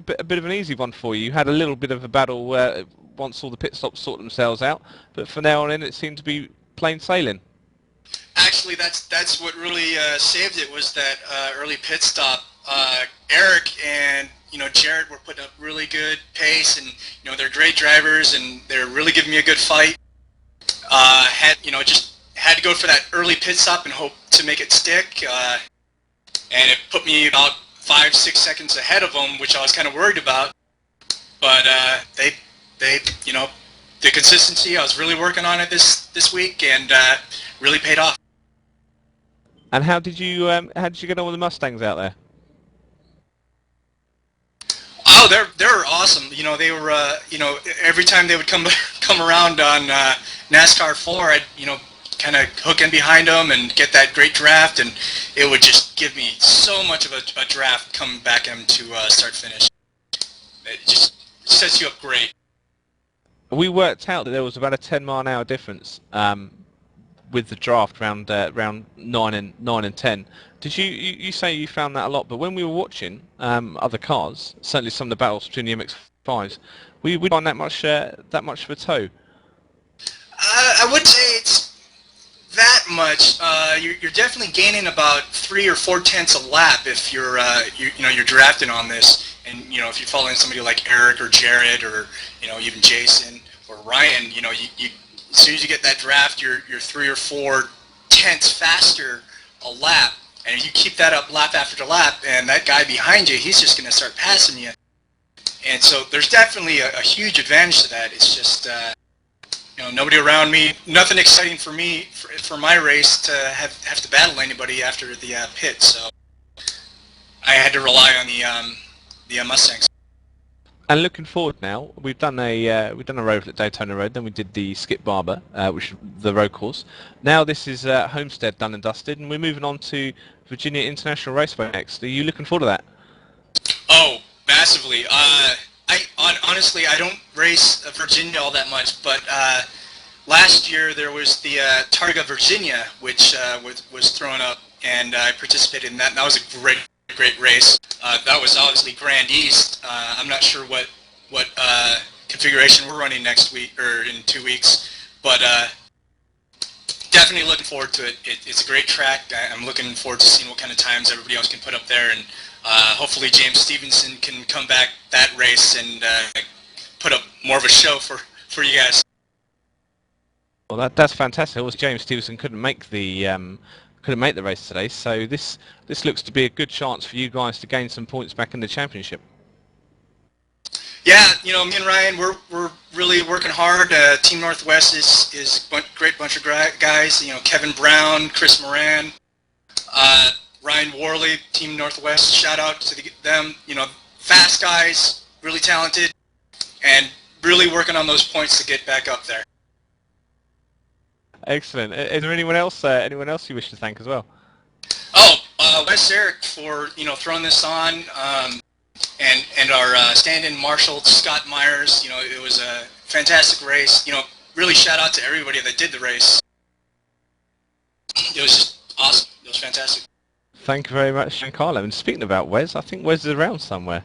bit of an easy one for you. You had a little bit of a battle once all the pit stops sort themselves out, but from now on in, it seemed to be plain sailing. Actually, that's what really saved it, was that early pit stop. Eric and Jarrett were putting up really good pace, and they're great drivers, and they're really giving me a good fight. Just had to go for that early pit stop and hope to make it stick, and it put me about 5-6 seconds ahead of them, which I was kind of worried about. But they the consistency, I was really working on it this week, and really paid off. And how did you get on with the Mustangs out there? Oh, they're awesome. They were every time they would come around on NASCAR 4, I'd kind of hook in behind them and get that great draft, and it would just give me so much of a draft coming back into start finish. It just sets you up great. We worked out that there was about a 10-mile-an-hour difference with the draft round 9 and 10. Did you say you found that a lot? But when we were watching other cars, certainly some of the battles between the MX-5s, we find that much of a tow. I wouldn't say it's that much. You're definitely gaining about 3 or 4 tenths a lap if you're you're drafting on this, and if you're following somebody like Eric or Jared or even Jason or Ryan, you as soon as you get that draft, you're 3 or 4 tenths faster a lap, and if you keep that up lap after lap, and that guy behind you, he's just going to start passing you. And so there's definitely a huge advantage to that. It's just nobody around me, nothing exciting for me for my race to have to battle anybody after the pit. So I had to rely on the Mustangs. And looking forward now, we've done a road at Daytona Road, then we did the Skip Barber, which is the road course. Now this is Homestead done and dusted, and we're moving on to Virginia International Raceway next. Are you looking forward to that? Oh, massively. Honestly, I don't race Virginia all that much, but last year there was the Targa Virginia, which was thrown up, and I participated in that, and that was a great race. That was obviously Grand East. I'm not sure what configuration we're running next week or in 2 weeks, but definitely looking forward to it. It's a great track. I'm looking forward to seeing what kind of times everybody else can put up there, and hopefully James Stevenson can come back that race and put up more of a show for you guys. Well, that's fantastic. Also, James Stevenson couldn't make the couldn't make the race today. So this looks to be a good chance for you guys to gain some points back in the championship. Yeah, me and Ryan, we're really working hard. Team Northwest is a great bunch of guys. Kevin Brown, Chris Moran, Ryan Worley, Team Northwest. Shout out to them. Fast guys, really talented, and really working on those points to get back up there. Excellent. Is there anyone else you wish to thank as well? Wes Eric for throwing this on. And our stand-in marshal, Scott Myers, it was a fantastic race. Really shout out to everybody that did the race. It was just awesome. It was fantastic. Thank you very much, Giancarlo. And speaking about Wes, I think Wes is around somewhere.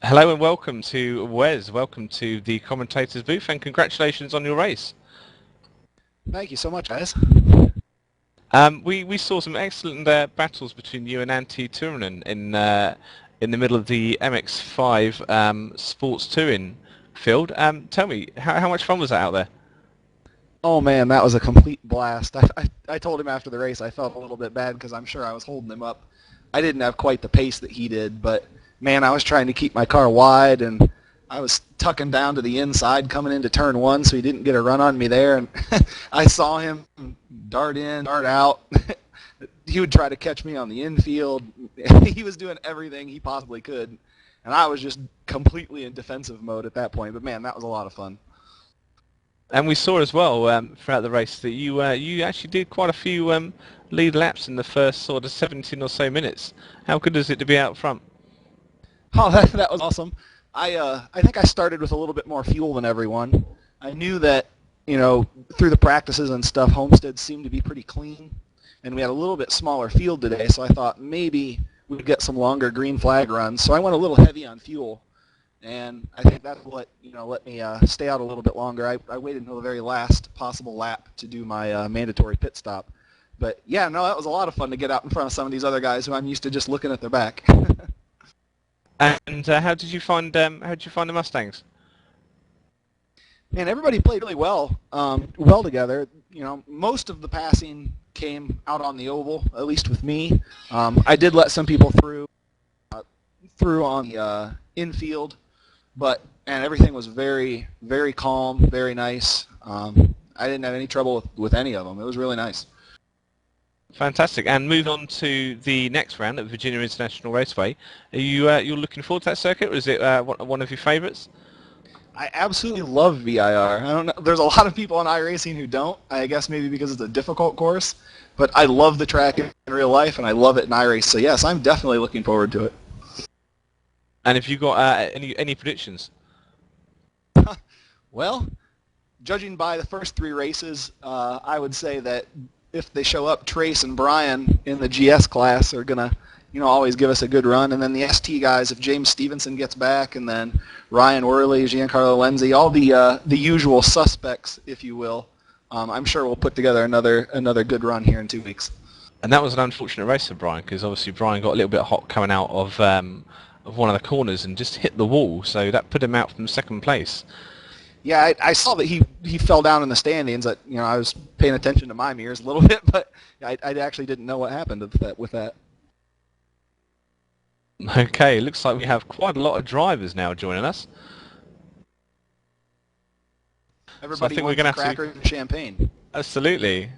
Hello and welcome to Wes. Welcome to the commentators booth, and congratulations on your race. Thank you so much, guys. We saw some excellent battles between you and Antti Turunen in the middle of the MX-5 sports touring field. Tell me, how much fun was that out there? Oh man, that was a complete blast. I told him after the race I felt a little bit bad because I'm sure I was holding him up. I didn't have quite the pace that he did, but man, I was trying to keep my car wide, and I was tucking down to the inside coming into turn one so he didn't get a run on me there. And I saw him dart in, dart out. He would try to catch me on the infield. He was doing everything he possibly could. And I was just completely in defensive mode at that point. But man, that was a lot of fun. And we saw as well throughout the race that you actually did quite a few lead laps in the first sort of 17 or so minutes. How good is it to be out front? Oh, that was awesome. I think I started with a little bit more fuel than everyone. I knew that, through the practices and stuff, Homestead seemed to be pretty clean, and we had a little bit smaller field today, so I thought maybe we'd get some longer green flag runs. So I went a little heavy on fuel, and I think that's what let me stay out a little bit longer. I waited until the very last possible lap to do my mandatory pit stop. But yeah, no, that was a lot of fun to get out in front of some of these other guys who I'm used to just looking at their back. And how did you find the Mustangs? Man, everybody played really well together. Most of the passing came out on the oval, at least with me. I did let some people through on the infield, and everything was very, very calm, very nice. I didn't have any trouble with any of them. It was really nice. Fantastic. And moving on to the next round at Virginia International Raceway, are you're looking forward to that circuit, or is it one of your favourites? I absolutely love VIR. I don't know. There's a lot of people on iRacing who don't. I guess maybe because it's a difficult course, but I love the track in real life, and I love it in iRace. So yes, I'm definitely looking forward to it. And have you got any predictions? Well, judging by the first three races, I would say that if they show up, Trace and Brian in the GS class are going to, always give us a good run. And then the ST guys, if James Stevenson gets back, and then Ryan Worley, Giancarlo Lenzi, all the usual suspects, if you will, I'm sure we'll put together another good run here in 2 weeks. And that was an unfortunate race for Brian, because obviously Brian got a little bit hot coming out of one of the corners and just hit the wall, so that put him out from second place. Yeah, I saw that he fell down in the standings. I was paying attention to my mirrors a little bit, but I actually didn't know what happened with that. Okay, it looks like we have quite a lot of drivers now joining us. Everybody so wants crackers and champagne. Absolutely.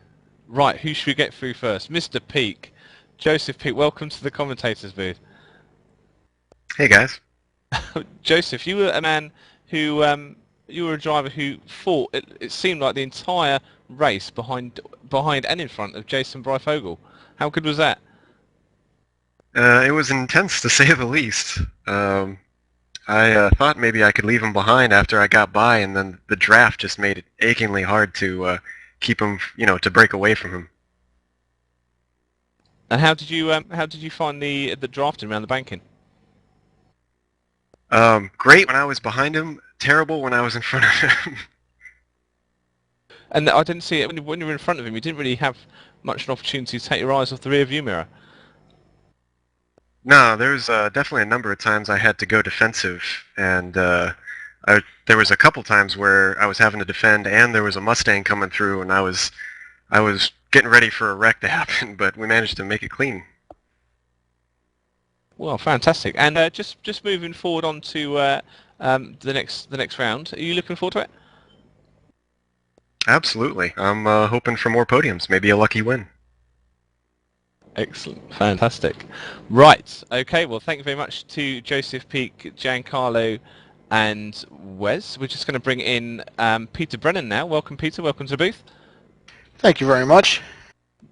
Right, who should we get through first? Mr. Peak. Joseph Peak, welcome to the commentators booth. Hey guys. Joseph, you were a man who... you were a driver who fought, it seemed like the entire race behind and in front of Jason Breifogel. How good was that? It was intense, to say the least. I thought maybe I could leave him behind after I got by, and then the draft just made it achingly hard to keep him, to break away from him. And how did you find the drafting around the banking? Great when I was behind him. Terrible when I was in front of him. And I didn't see it when you were in front of him. You didn't really have much an opportunity to take your eyes off the rear view mirror. No, there was definitely a number of times I had to go defensive, and There was a couple times where I was having to defend, and there was a Mustang coming through, and I was getting ready for a wreck to happen, but we managed to make it clean. Well, fantastic. And just moving forward on to the next round. Are you looking forward to it? Absolutely. I'm hoping for more podiums, maybe a lucky win. Excellent. Fantastic. Right. Okay. Well, thank you very much to Joseph, Peak, Giancarlo, and Wes. We're just going to bring in Peter Brennan now. Welcome, Peter. Welcome to the booth. Thank you very much.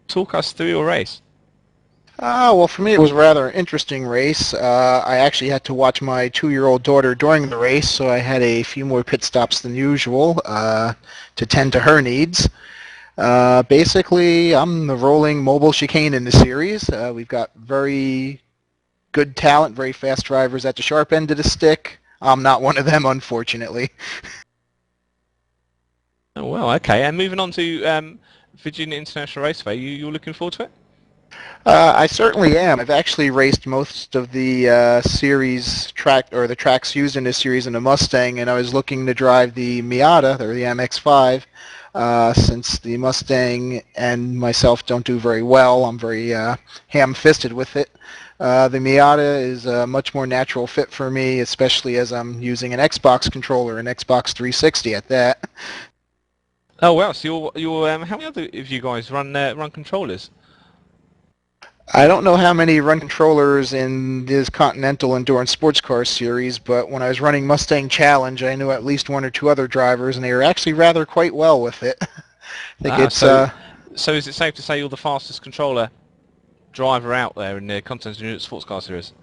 Talk us through your race. Well, for me, it was a rather interesting race. I actually had to watch my 2-year-old daughter during the race, so I had a few more pit stops than usual to tend to her needs. Basically, I'm the rolling mobile chicane in the series. We've got very good talent, very fast drivers at the sharp end of the stick. I'm not one of them, unfortunately. Oh, well, okay. And moving on to Virginia International Raceway, you're looking forward to it? I certainly am. I've actually raced most of the series track, or the tracks used in this series in the Mustang, and I was looking to drive the Miata, or the MX-5, since the Mustang and myself don't do very well. I'm very ham-fisted with it. The Miata is a much more natural fit for me, especially as I'm using an Xbox controller, an Xbox 360 at that. Oh, well, so you're how many other of you guys run controllers? I don't know how many run controllers in this Continental Endurance Sports Car Series, but when I was running Mustang Challenge, I knew at least 1 or 2 other drivers, and they were actually rather quite well with it. I think it's... So is it safe to say you're the fastest controller driver out there in the Continental Endurance Sports Car Series?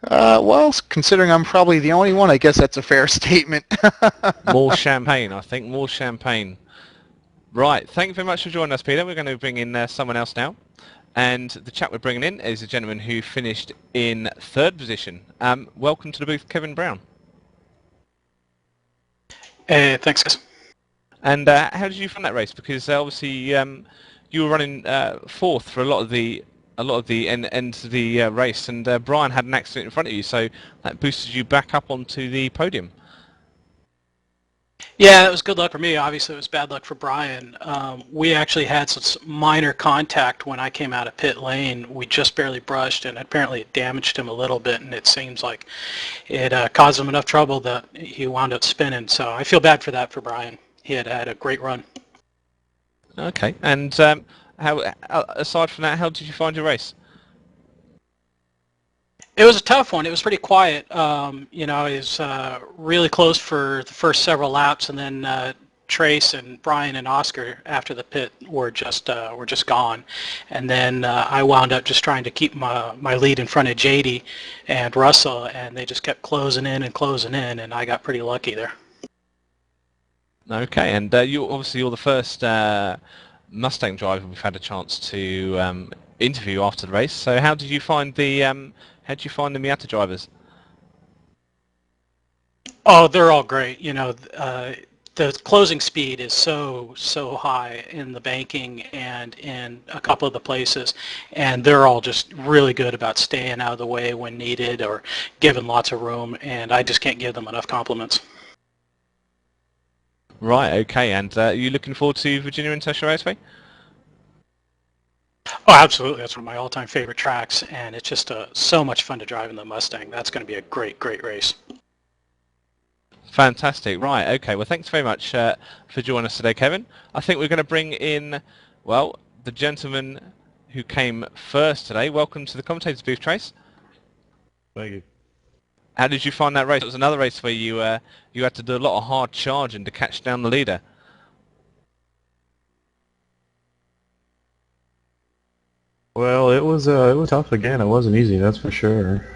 Well, considering I'm probably the only one, I guess that's a fair statement. More champagne, I think. More champagne. Right. Thank you very much for joining us, Peter. We're going to bring in someone else now. And the chap we're bringing in is a gentleman who finished in 3rd position. Welcome to the booth, Kevin Brown. Hey, thanks, guys. And how did you find that race? Because obviously you were running 4th for a lot of the ends of the race, and Brian had an accident in front of you, so that boosted you back up onto the podium. Yeah, it was good luck for me. Obviously, it was bad luck for Brian. We actually had some minor contact when I came out of pit lane. We just barely brushed, and apparently it damaged him a little bit, and it seems like it caused him enough trouble that he wound up spinning. So I feel bad for that for Brian. He had a great run. Okay, and how aside from that, how did you find your race? It was a tough one. It was pretty quiet. You know, it was really close for the first several laps, and then Trace and Brian and Oscar after the pit were just gone, and then I wound up just trying to keep my lead in front of JD and Russell, and they just kept closing in, and I got pretty lucky there. Okay, and you're the first Mustang driver we've had a chance to interview after the race. So how did you find the Miata drivers? Oh, they're all great. You know, the closing speed is so high in the banking and in a couple of the places, and they're all just really good about staying out of the way when needed or giving lots of room, and I just can't give them enough compliments. Right, okay, and are you looking forward to Virginia International Raceway? Oh, absolutely. That's one of my all-time favorite tracks, and it's just so much fun to drive in the Mustang. That's going to be a great race. Fantastic. Right, okay. Well, thanks very much for joining us today, Kevin. I think we're going to bring in, well, the gentleman who came first today. Welcome to the commentator's booth, Trace. Thank you. How did you find that race? It was another race where you had to do a lot of hard charging to catch down the leader. Well, it was tough again. It wasn't easy, that's for sure.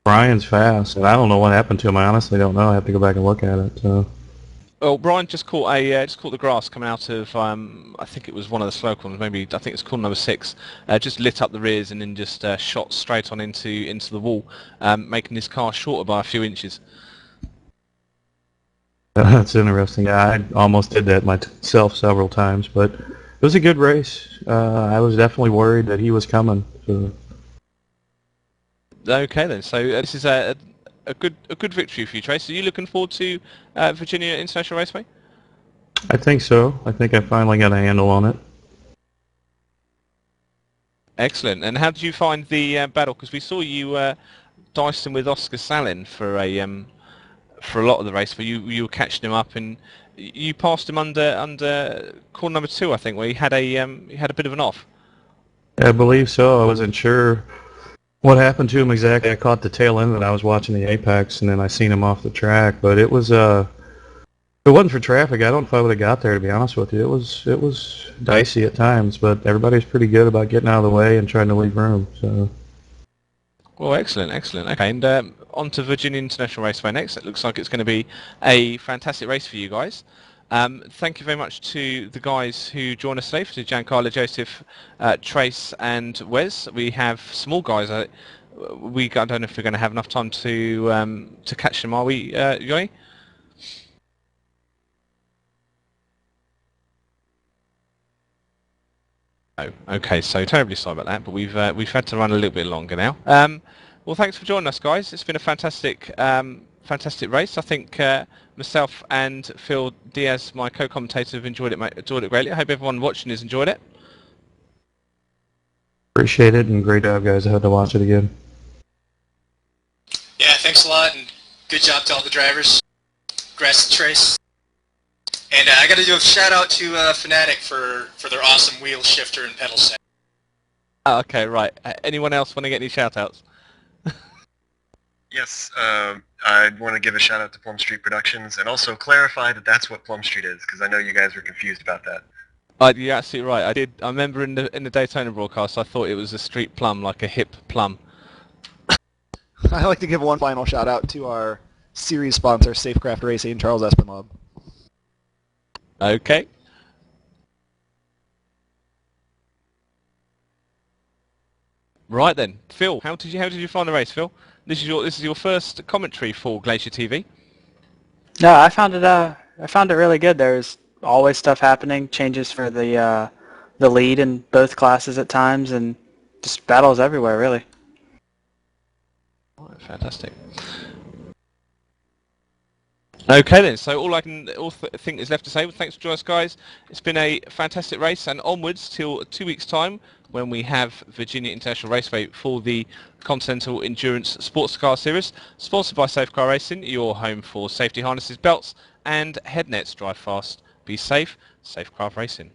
Brian's fast, and I don't know what happened to him. I honestly don't know. I have to go back and look at it. So. Well, Brian just caught the grass coming out of I think it was one of the slow corners. Maybe I think it's corner number 6. Just lit up the rears and then just shot straight on into the wall, making his car shorter by a few inches. That's interesting. Yeah, I almost did that myself several times, but it was a good race. I was definitely worried that he was coming. So. Okay then. So this is a a good victory for you, Trace. Are you looking forward to Virginia International Raceway? I think so. I think I finally got a handle on it. Excellent. And how did you find the battle? Because we saw you dicing with Oscar Salin for a lot of the race, where you were catching him up, and you passed him under corner number 2, I think, where he had a bit of an off. I believe so. I wasn't sure what happened to him exactly. I caught the tail end and I was watching the apex, and then I seen him off the track. But it was if it wasn't for traffic, I don't know if I would have got there, to be honest with you. It was dicey at times, but everybody's pretty good about getting out of the way and trying to leave room. So. Well, excellent. Okay, and on to Virginia International Raceway next. It looks like it's going to be a fantastic race for you guys. Thank you very much to the guys who joined us today, to Giancarlo, Joseph, Trace and Wes. We have some more guys. I don't know if we're going to have enough time to catch them, are we, Yoy? Oh, okay, so terribly sorry about that, but we've had to run a little bit longer now. Well, thanks for joining us, guys. It's been a fantastic race. I think myself and Phil Diaz, my co-commentator, have enjoyed it greatly. I hope everyone watching has enjoyed it. Appreciate it, and great job, guys. I had to watch it again. Yeah, thanks a lot, and good job to all the drivers. Congrats to Trace. And I got to do a shout out to Fnatic for their awesome wheel shifter and pedal set. Oh, okay, right. Anyone else want to get any shout outs? Yes, I want to give a shout out to Plum Street Productions and also clarify that that's what Plum Street is, because I know you guys were confused about that. You're absolutely right. I remember in the Daytona broadcast, I thought it was a street plum, like a hip plum. I'd like to give one final shout out to our series sponsor, Safecraft Racing, Charles Espenlaub. Okay. Right then, Phil, how did you find the race, Phil? This is your first commentary for Glacier TV. No, I found it really good. There's always stuff happening, changes for the lead in both classes at times, and just battles everywhere, really. Right, fantastic. Okay then, so all I think is left to say, thanks for joining us, guys. It's been a fantastic race, and onwards till 2 weeks' time, when we have Virginia International Raceway for the Continental Endurance Sports Car Series, sponsored by Safe Car Racing, your home for safety harnesses, belts, and head nets. Drive fast, be safe, Safe Car Racing.